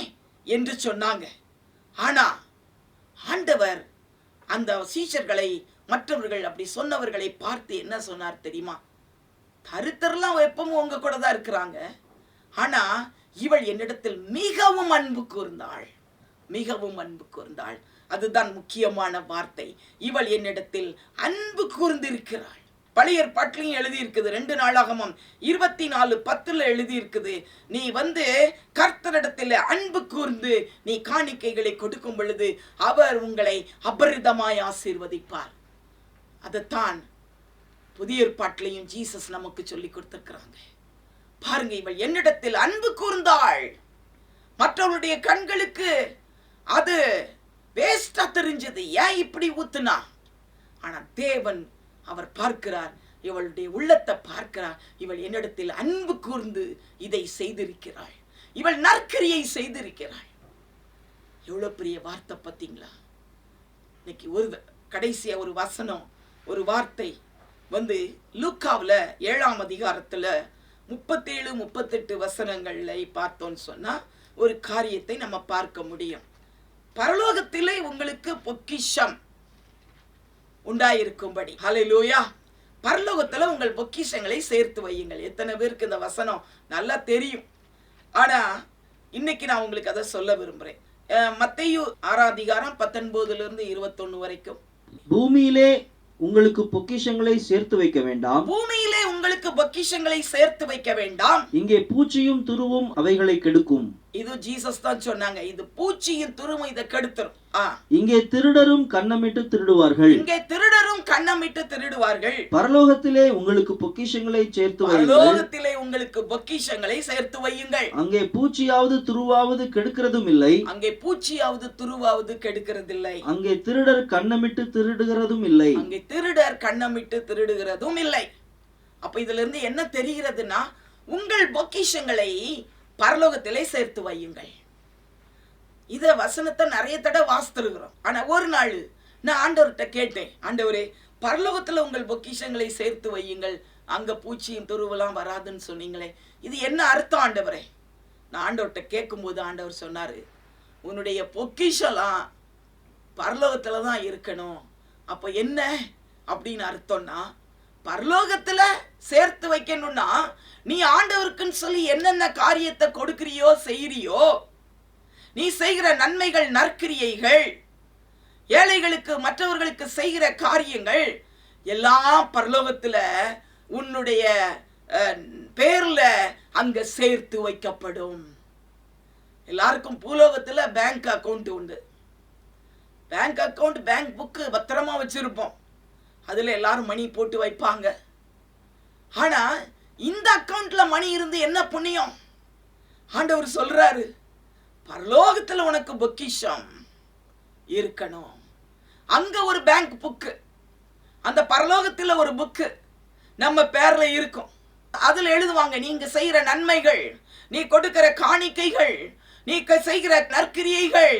A: என்று சொன்னாங்க. ஆனா ஆண்டவர் அந்த சீஷர்களை, மற்றவர்கள் அப்படி சொன்னவர்களை பார்த்து என்ன சொன்னார் தெரியுமா? தரித்திரலாம் எப்பவும் உங்க கூட தான் இருக்கிறாங்க. ஆனா இவள் என்னிடத்தில் மிகவும் அன்பு கூர்ந்தாள், மிகவும் அன்பு கூர்ந்தாள். அதுதான் முக்கியமான வார்த்தை. இவள் என்னிடத்தில் அன்பு கூர்ந்திருக்கிறாள். பழைய ஏற்பாட்டிலையும் எழுதி இருக்குது. 2 நாளாகமம் 24:10 எழுதி இருக்குது. நீ கர்த்தரிடத்தில் அன்பு கூர்ந்து நீ காணிக்கைகளை கொடுக்கும் பொழுது அவர் உங்களை அபரிதமாய் ஆசீர்வதிப்பார். அதைத்தான் புதிய ஏற்பாட்டிலையும் ஜீசஸ் நமக்கு சொல்லி கொடுத்திருக்கிறாங்க. பாருங்க, இவள் என்னிடத்தில் அன்பு கூர்ந்தாள். மற்றவருடைய கண்களுக்கு அது வேஸ்டா தெரிஞ்சது. ஏன் இப்படி ஊத்துனா? ஆனா தேவன் அவர் பார்க்கிறார், இவளுடைய உள்ளத்தை பார்க்கிறார். இவள் என்னிடத்தில் அன்பு கூர்ந்து இதை செய்திருக்கிறாள், இவள் நற்கிரியை செய்திருக்கிறாள். எவ்வளவு பெரிய வார்த்தை பார்த்தீங்களா? இன்னைக்கு கடைசியா ஒரு வசனம், ஒரு வார்த்தை லூக்காவுல 7ஆம் அதிகாரத்துல 37-38 வசனங்களை பார்த்தோன்னு சொன்னா ஒரு காரியத்தை நம்ம பார்க்க முடியும். பரலோகத்திலே உங்களுக்கு பொக்கிஷம் உண்டாயிருக்கும்படி, ஹல்லேலூயா, பரலோகத்துல உங்கள் பொக்கிஷங்களை சேர்த்து வையுங்கள். எத்தனை பேருக்கு இந்த வசனம் நல்லா தெரியும்? ஆனா இன்னைக்கு நான் உங்களுக்கு அதை சொல்ல விரும்புறேன். மத்தேயு 6ஆம் அதிகாரம் 19-21 வரைக்கும்.
B: பூமியிலே உங்களுக்கு பொக்கிஷங்களை சேர்த்து வைக்க வேண்டாம்,
A: பூமியிலே உங்களுக்கு பொக்கிஷங்களை சேர்த்து வைக்க வேண்டாம்,
B: இங்கே பூச்சியும் துருவும் அவைகளை கெடுக்கும்.
A: இது ஜீசஸ் தான் சொன்னாங்க. இது பூச்சியும் துருவும் இதை கெடுத்துரும்.
B: இங்கே திருடரும் கன்னமிட்டு திருடுவார்கள்,
A: இங்கே திருடரும் கன்னமிட்டு திருடுவார்கள்.
B: பரலோகத்திலே உங்களுக்கு பொக்கிஷங்களை சேர்த்து வையுங்கள்,
A: பரலோகத்திலே உங்களுக்கு பொக்கிஷங்களை சேர்த்து வையுங்கள்.
B: அங்கே பூச்சியாவது துருவாவது கெடுக்கிறதும் இல்லை,
A: அங்கே பூச்சியாவது துருவாவது கெடுக்கிறதில்லை.
B: அங்கே திருடர் கன்னமிட்டு திருடுகிறதும் இல்லை,
A: அங்கே திருடர் கன்னமிட்டு திருடுகிறதும் இல்லை. அப்ப இதுல இருந்து என்ன தெரிகிறதுனா, உங்கள் பொக்கிஷங்களை பரலோகத்திலே சேர்த்து வையுங்கள். இத வசனத்தை நிறைய தடவை வாசித்திருக்கிறோம். ஆனா ஒரு நாள் நான் ஆண்டவர்கிட்ட கேட்டேன், ஆண்டவரே, பரலோகத்துல உங்கள் பொக்கிஷங்களை சேர்த்து வையுங்கள், அங்க பூச்சியும் துருவெல்லாம் வராதுன்னு சொன்னீங்களே, இது என்ன அர்த்தம் ஆண்டவரே? நான் ஆண்டவர்கிட்ட கேட்கும்போது ஆண்டவர் சொன்னாரு, உன்னுடைய பொக்கிஷம்லாம் பரலோகத்துல தான் இருக்கணும். அப்ப என்ன அப்படின்னு அர்த்தம்னா, பரலோகத்துல சேர்த்து வைக்கணும்னா நீ ஆண்டவருக்குன்னு சொல்லி என்னென்ன காரியத்தை கொடுக்கிறியோ செய்யறியோ, நீ செய்கிற நன்மைகள், நற்கிரியைகள், ஏழைகளுக்கு மற்றவர்களுக்கு செய்கிற காரியங்கள் எல்லாம் பரலோகத்துல உன்னுடைய பேர்ல அங்க சேர்த்து வைக்கப்படும். எல்லாருக்கும் பூலோகத்துல பேங்க் அக்கௌண்ட் உண்டு. பேங்க் அக்கௌண்ட், பேங்க் புக்கு பத்திரமா வச்சிருப்போம். அதுல எல்லாரும் மணி போட்டு வைப்பாங்க. ஆனா இந்த அக்கௌண்ட்ல மணி இருந்து என்ன புண்ணியம்? ஆண்டவர் சொல்றாரு, பரலோகத்துல உனக்கு பொக்கிஷம் இருக்கணும். அங்க ஒரு பேங்க் புக்கு, அந்த பரலோகத்துல ஒரு புக்கு நம்ம பேர்ல இருக்கும். அதுல எழுதுவாங்க, நீங்க செய்யற நன்மைகள், நீ கொடுக்கிற காணிக்கைகள், நீ செய்கிற நற்கிரியைகள்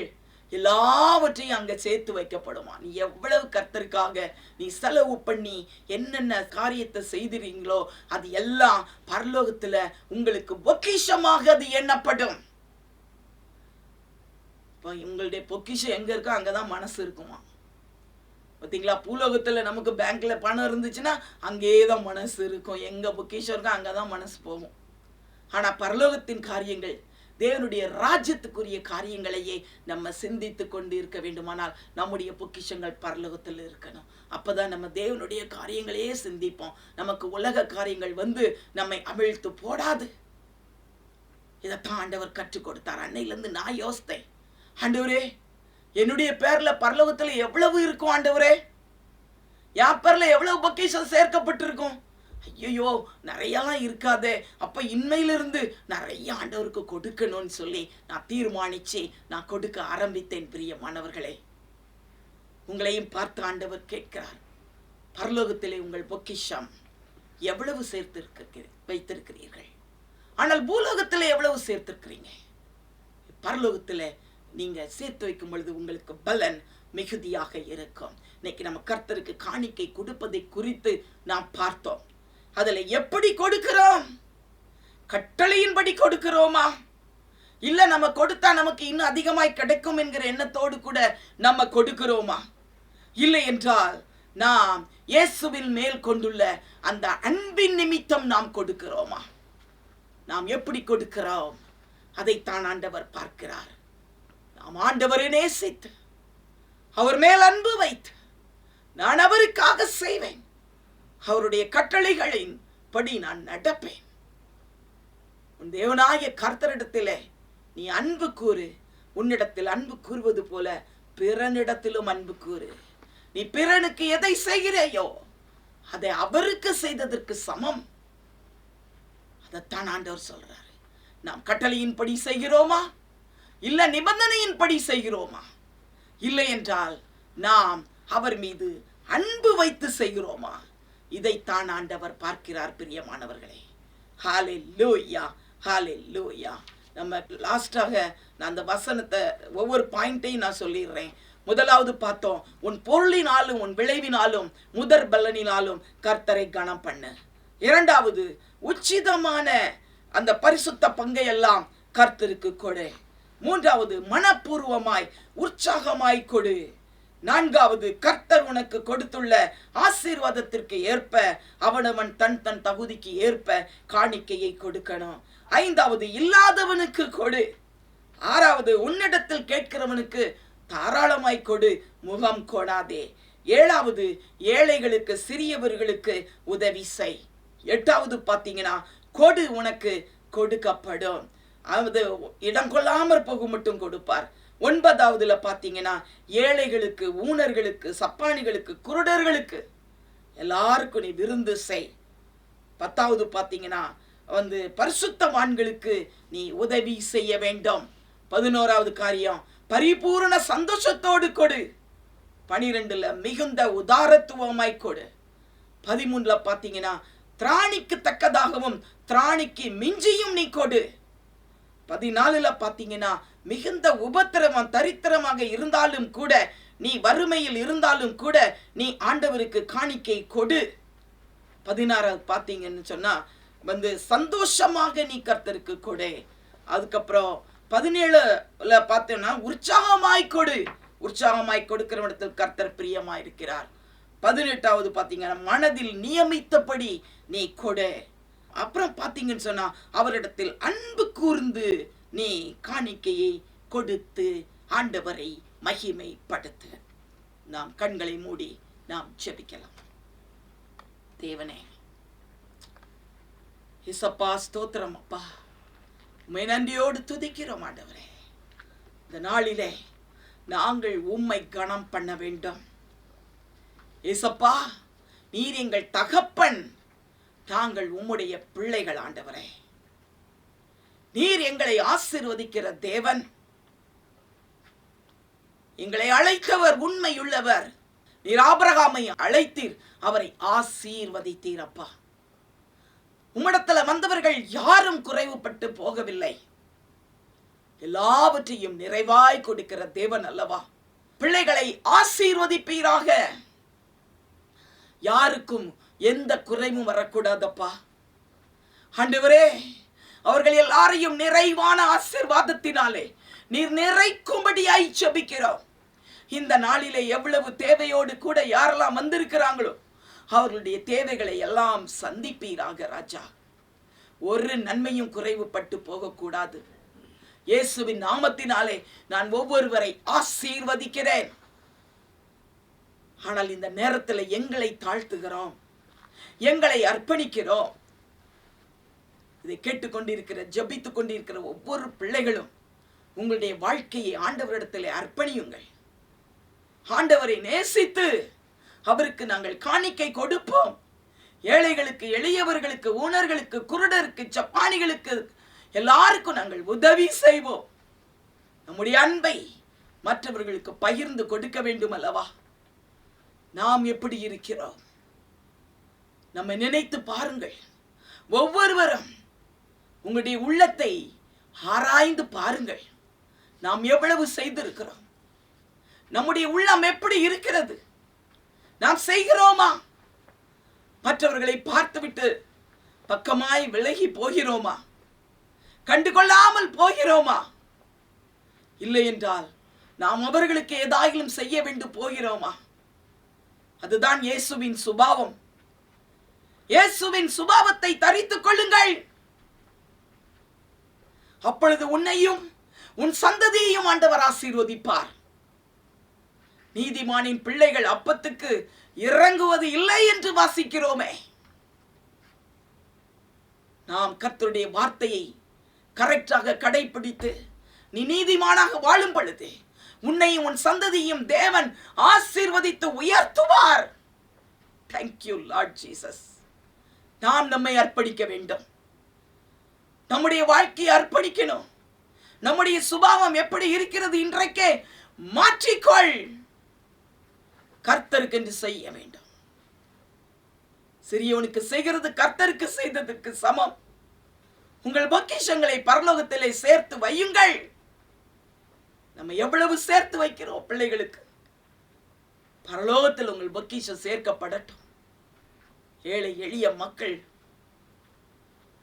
A: எல்லாவற்றையும் அங்க சேர்த்து வைக்கப்படுமா. நீ எவ்வளவு கர்த்தருக்காக நீ செலவு பண்ணி என்னென்ன காரியத்தை செய்திருக்கீங்களோ அது எல்லாம் பரலோகத்துல உங்களுக்கு பொக்கிஷமாக அது எண்ணப்படும். உங்களுடைய பொக்கிஷம் எங்க இருக்கோ அங்கதான் மனசு இருக்குமா. பார்த்தீங்களா? பூலோகத்துல நமக்கு பேங்க்ல பணம் இருந்துச்சுன்னா அங்கேதான் மனசு இருக்கும். எங்க பொக்கிஷம் இருக்கோ அங்கதான் மனசு போகும். ஆனா பரலோகத்தின் காரியங்கள், தேவனுடைய ராஜ்யத்துக்குரிய காரியங்களையே நம்ம சிந்தித்து கொண்டு இருக்க வேண்டுமானால் நம்முடைய பொக்கிஷங்கள் பரலோகத்தில் இருக்கணும். அப்பதான் நம்ம தேவனுடைய காரியங்களையே சிந்திப்போம். நமக்கு உலக காரியங்கள் நம்மை அமிழ்த்து போடாது. இதைத்தான் ஆண்டவர் கற்றுக் கொடுத்தார். அன்னையிலிருந்து நான் யோசித்தேன், ஆண்டவரே, என்னுடைய பேர்ல பரலோகத்துல எவ்வளவு இருக்கும் ஆண்டவரே, என் பேர்ல எவ்வளவு பொக்கிஷம் சேர்க்கப்பட்டிருக்கும். ஐயோ நிறையலாம் இருக்காதே, அப்ப இன்மையிலிருந்து நிறைய ஆண்டவருக்கு கொடுக்கணும்னு சொல்லி நான் தீர்மானிச்சு நான் கொடுக்க ஆரம்பித்தேன். பிரியமானவர்களே, உங்களையும் பார்த்து ஆண்டவர் கேட்கிறார், பரலோகத்திலே உங்கள் பொக்கிஷம் எவ்வளவு வைத்திருக்கிறீர்கள்? ஆனால் பூலோகத்திலே எவ்வளவு சேர்த்திருக்கிறீங்க? பரலோகத்திலே நீங்க சேர்த்து வைக்கும் பொழுது உங்களுக்கு பலன் மிகுதியாக இருக்கும். இன்னைக்கு நம்ம கர்த்தருக்கு காணிக்கை கொடுப்பதை குறித்து நாம் பார்த்தோம். அதுல எப்படி கொடுக்கிறோம்? கட்டளையின்படி கொடுக்கிறோமா, இல்ல நம்ம கொடுத்தா நமக்கு இன்னும் அதிகமாய் கிடைக்கும் என்கிற எண்ணத்தோடு கூட நம்ம கொடுக்கிறோமா? இல்லை என்றால் நாம் இயேசுவின் மேல் கொண்டுள்ள அந்த அன்பின் நிமித்தம் நாம் கொடுக்கிறோமா? நாம் எப்படி கொடுக்கிறோம் அதைத்தான் ஆண்டவர் பார்க்கிறார். நாம் ஆண்டவரை நேசித்து அவர் மேல் அன்பு வைத்து நான் அவருக்காக செய்வேன், அவருடைய கட்டளைகளின் படி நான் நடப்பேன். உன் தேவனாகிய கர்த்தரிடத்திலே நீ அன்பு கூறு, உன்னிடத்தில் அன்பு கூறுவது போல பிறனிடத்திலும் அன்பு கூறு. நீ பிறனுக்கு எதை செய்கிறேயோ அதை அவருக்கு செய்ததற்கு சமம். அதைத்தான் ஆண்டவர் சொல்றாரு. நாம் கட்டளையின்படி செய்கிறோமா, இல்ல நிபந்தனையின்படி செய்கிறோமா? இல்லை என்றால் நாம் அவர் மீது அன்பு வைத்து செய்கிறோமா? இதைத்தான் ஆண்டவர் பார்க்கிறார். பிரியமானவர்களே, ஹல்லேலூயா, ஹல்லேலூயா. நம்ம லாஸ்டாக நான் அந்த வசனத்தை ஒவ்வொரு பாயிண்ட்டையும் நான் சொல்லிடுறேன். முதலாவது பார்த்தோம், உன் பொருளினாலும் உன் விளைவினாலும் முதற் பலனினாலும் கர்த்தரை கனம் பண்ணு. இரண்டாவது, உச்சிதமான அந்த பரிசுத்த பங்கை எல்லாம் கர்த்தருக்கு கொடு. மூன்றாவது, மனப்பூர்வமாய் உற்சாகமாய் கொடு. நான்காவது, கர்த்தர் உனக்கு கொடுத்துள்ள ஆசீர்வாதத்திற்கு ஏற்ப அவனவன் தன் தன் தகுதிக்கு ஏற்ப காணிக்கையை கொடுக்கணும். ஐந்தாவது, இல்லாதவனுக்கு கொடு. ஆறாவது, உன்னிடத்தில் கேட்கிறவனுக்கு தாராளமாய் கொடு, முகம் கோடாதே. ஏழாவது, ஏழைகளுக்கு சிறியவர்களுக்கு உதவி செய். எட்டாவது பார்த்தீங்கன்னா, கொடு உனக்கு கொடுக்கப்படும், அது இடம் கொள்ளாமற் போக மட்டும் கொடுப்பார். ஒன்பதாவதுல பார்த்தீங்கன்னா, ஏழைகளுக்கு, ஊனர்களுக்கு, சப்பானிகளுக்கு, குருடர்களுக்கு எல்லாருக்கும் நீ விருந்து செய். பத்தாவது பார்த்தீங்கன்னா பரிசுத்தவான்களுக்கு நீ உதவி செய்ய வேண்டும். 11வது காரியம், பரிபூரண சந்தோஷத்தோடு கொடு. 12ல மிகுந்த உதாரத்துவமாய் கொடு. 13ல பார்த்தீங்கன்னா, திராணிக்கு தக்கதாகவும் திராணிக்கு மிஞ்சியும் நீ கொடு. 14ல பார்த்தீங்கன்னா, மிகுந்த உபத்திரவம் தரித்திரமாக இருந்தாலும் கூட, நீ வறுமையில் இருந்தாலும் கூட நீ ஆண்டவருக்கு காணிக்கை கொடு. 16வது பார்த்தீங்கன்னு சொன்னா சந்தோஷமாக நீ கர்த்தருக்கு கொடு. அதுக்கப்புறம் 17ல பார்த்தோம்னா, உற்சாகமாய் கொடு. உற்சாகமாய் கொடுக்கிறவனிடத்தில் கர்த்தர் பிரியமாய் இருக்கிறார். 18வது பார்த்தீங்கன்னா, மனதில் நியமித்தபடி நீ கொடு. அப்புறம் பார்த்தீங்கன்னு சொன்னா, அவரிடத்தில் அன்பு கூர்ந்து நீ காணிக்கையை கொடுத்து ஆண்டவரை மகிமைப்படுத்து. நாம் கண்களை மூடி நாம் ஜெபிக்கலாம். தேவனே, இசப்பா, ஸ்தோத்திரம் அப்பா, உம்மை நன்றியோடு துதிக்கிறோம் ஆண்டவரே. இந்த நாளிலே நாங்கள் உம்மை கனம் பண்ண வேண்டும். இசப்பா, நீர் எங்கள் தகப்பன், நாங்கள் உம்முடைய பிள்ளைகள் ஆண்டவரே. நீர் எங்களை ஆசீர்வதிக்கிற தேவன், எங்களை அழைத்தவர் உண்மையுள்ளவர். நீர் ஆபிரகாமை அழைத்தீர், அவரை ஆசீர்வதித்தீர் அப்பா. உம்மிடத்துல வந்தவர்கள் யாரும் குறைவுபட்டு போகவில்லை. எல்லாவற்றையும் நிறைவாய் கொடுக்கிற தேவன் அல்லவா. பிள்ளைகளை ஆசீர்வதிப்பீராக. யாருக்கும் எந்த குறைவும் வரக்கூடாதப்பா ஆண்டவரே. அவர்கள் எல்லாரையும் நிறைவான ஆசீர்வாதத்தினாலே நீர் நிறைக்கும்படியாய் ஜெபிக்கிறோம். இந்த நாளிலே எவ்வளவு தேவையோடு கூட யாரெல்லாம் வந்திருக்கிறாங்களோ அவர்களுடைய தேவைகளை எல்லாம் சந்திப்பீராக ராஜா. ஒரு நன்மையும் குறைவுபட்டு போகக்கூடாது. இயேசுவின் நாமத்தினாலே நான் ஒவ்வொருவரை ஆசீர்வதிக்கிறேன். ஆனால் இந்த நேரத்தில் எங்களை தாழ்த்துகிறோம், எங்களை அர்ப்பணிக்கிறோம். இதை கேட்டுக்கொண்டிருக்கிற, ஜபித்துக் கொண்டிருக்கிற ஒவ்வொரு பிள்ளைகளும் உங்களுடைய வாழ்க்கையை ஆண்டவரிடத்தில் அர்ப்பணியுங்கள். ஆண்டவரை நேசித்து அவருக்கு நாங்கள் காணிக்கை கொடுப்போம். ஏழைகளுக்கு, எளியவர்களுக்கு, ஊனர்களுக்கு, குருடருக்கு, சப்பானிகளுக்கு எல்லாருக்கும் நாங்கள் உதவி செய்வோம். நம்முடைய அன்பை மற்றவர்களுக்கு பகிர்ந்து கொடுக்க வேண்டும் அல்லவா? நாம் எப்படி இருக்கிறோம்? நம்ம நினைத்து பாருங்கள். ஒவ்வொருவரும் உங்களுடைய உள்ளத்தை ஆராய்ந்து பாருங்கள். நாம் எவ்வளவு செய்திருக்கிறோம்? நம்முடைய உள்ளம் எப்படி இருக்கிறது? நாம் செய்கிறோமா? மற்றவர்களை பார்த்துவிட்டு பக்கமாய் விலகி போகிறோமா? கண்டுகொள்ளாமல் போகிறோமா? இல்லை என்றால் நாம் அவர்களுக்கு ஏதாயிலும் செய்ய வேண்டும் போகிறோமா? அதுதான் இயேசுவின் சுபாவம். இயேசுவின் சுபாவத்தை தரித்துக் கொள்ளுங்கள். அப்பொழுது உன்னையும் உன் சந்ததியையும் ஆண்டவர் ஆசீர்வதிப்பார். நீதிமானின் பிள்ளைகள் அப்பத்துக்கு இறங்குவது இல்லை என்று வாசிக்கிறோமே. நாம் கர்த்தருடைய வார்த்தையை கரெக்டாக கடைபிடித்து நீ நீதிமானாக வாழும் பொழுது உன்னையும் உன் சந்ததியும் தேவன் ஆசீர்வதித்து உயர்த்துவார். Thank you Lord Jesus. நாம் நம்மை அர்ப்பணிக்க வேண்டும். நம்முடைய வாழ்க்கையை அர்ப்பணிக்கணும். நம்முடைய சுபாவம் எப்படி இருக்கிறது இன்றைக்கே மாற்றிக்கொள். கர்த்தருக்கு என்று செய்ய வேண்டும். சிறியவனுக்கு செய்கிறது கர்த்தருக்கு செய்ததற்கு சமம். உங்கள் பொக்கிஷங்களை பரலோகத்திலே சேர்த்து வையுங்கள். நம்ம எவ்வளவு சேர்த்து வைக்கிறோம் பிள்ளைகளுக்கு? பரலோகத்தில் உங்கள் பொக்கிஷம் சேர்க்கப்படட்டும். ஏழை எளிய மக்கள்,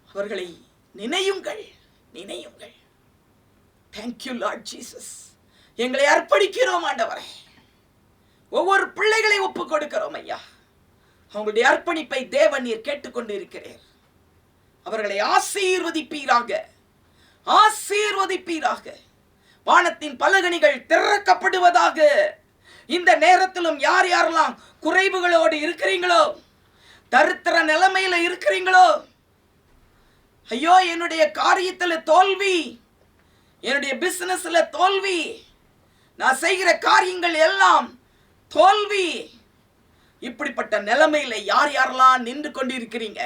A: அவர்களை நினையுங்கள், நினையுங்கள். Thank you Lord Jesus. எங்களை அர்ப்பணிக்கிறோம் ஆண்டவரே. ஒவ்வொரு பிள்ளைகளை ஒப்புக் கொடுக்கிறோம் ஐயா. அவங்களுடைய அர்ப்பணிப்பை தேவன் நீர் கேட்டுக்கொண்டு இருக்கிறீர். அவர்களை ஆசீர்வதிப்பீராக, ஆசீர்வதிப்பீராக. வானத்தின் பலகணிகள் திறக்கப்படுவதாக. இந்த நேரத்திலும் யார் யாரெல்லாம் குறைவுகளோடு இருக்கிறீங்களோ, தரித்திர நிலைமையில இருக்கிறீங்களோ, ஐயோ என்னுடைய காரியத்துல தோல்வி, என்னுடைய பிசினஸ்ல தோல்வி, நான் செய்கிற காரியங்கள் எல்லாம் தோல்வி, இப்படிப்பட்ட நிலைமையில யார் யாரெல்லாம் நின்று கொண்டிருக்கிறீங்க,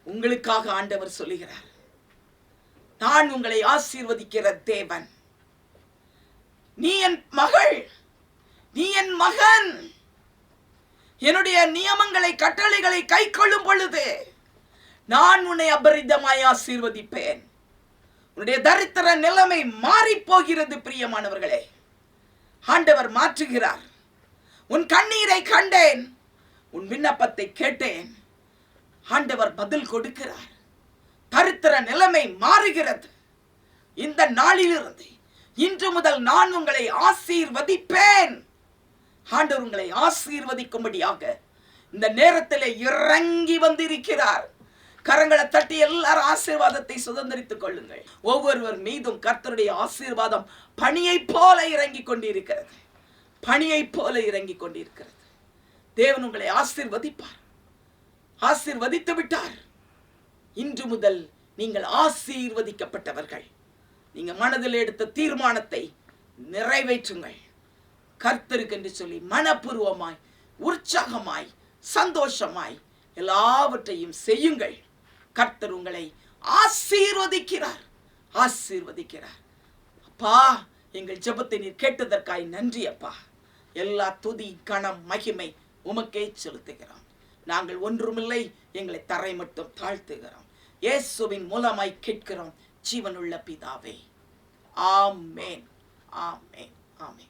A: உங்களுக்காக ஆண்டவர் சொல்லுகிறார், நான் உங்களை ஆசீர்வதிக்கிற தேவன். நீ என் மகள், நீ என் மகன். என்னுடைய நியமங்களை, கட்டளைகளை கை கொள்ளும் பொழுது நான் உன்னை அபரிதமாய் ஆசீர்வதிப்பேன். உன்னுடைய தரித்திர நிலைமை மாறி போகிறது. பிரியமானவர்களே, ஆண்டவர் மாற்றுகிறார். உன் கண்ணீரை கண்டேன், உன் விண்ணப்பத்தை கேட்டேன். ஆண்டவர் பதில் கொடுக்கிறார். தரித்திர நிலைமை மாறுகிறது. இந்த நாளிலிருந்து இன்று முதல் நான் உங்களை ஆசீர்வதிப்பேன். ஆண்டவர் உங்களை ஆசீர்வதிக்கும்படியாக இந்த நேரத்தில் இறங்கி வந்திருக்கிறார். கரங்களை தட்டி எல்லாரும் ஆசீர்வாதத்தை சுதந்திரித்துக் கொள்ளுங்கள். ஒவ்வொருவர் மீதும் கர்த்தருடைய ஆசீர்வாதம் பனியை போல இறங்கி கொண்டிருக்கிறது. பனியை போல இறங்கி கொண்டிருக்கிறது. தேவன் உங்களை ஆசீர்வதிப்பார். ஆசீர்வதித்து விட்டார். இன்று முதல் நீங்கள் ஆசீர்வதிக்கப்பட்டவர்கள். நீங்க மனதில் எடுத்த தீர்மானத்தை நிறைவேற்றுங்கள். கர்த்தருக்கு என்று சொல்லி மனப்பூர்வமாய், உற்சாகமாய், சந்தோஷமாய் எல்லாவற்றையும் செய்யுங்கள். கர்த்தர் உங்களை ஆசீர்வதிக்கிறார், ஆசீர்வதிக்கிறார். அப்பா, எங்கள் ஜெபத்தை நீர் கேட்டதற்காய் நன்றி அப்பா. எல்லா துதி, கணம், மகிமை உமக்கே செலுத்துகிறோம். நாங்கள் ஒன்றுமில்லை, எங்களை தரை மட்டும் தாழ்த்துகிறோம். இயேசுவின் மூலமாய் கேட்கிறோம் ஜீவனுள்ள பிதாவே. ஆமென், ஆமென், ஆமென்.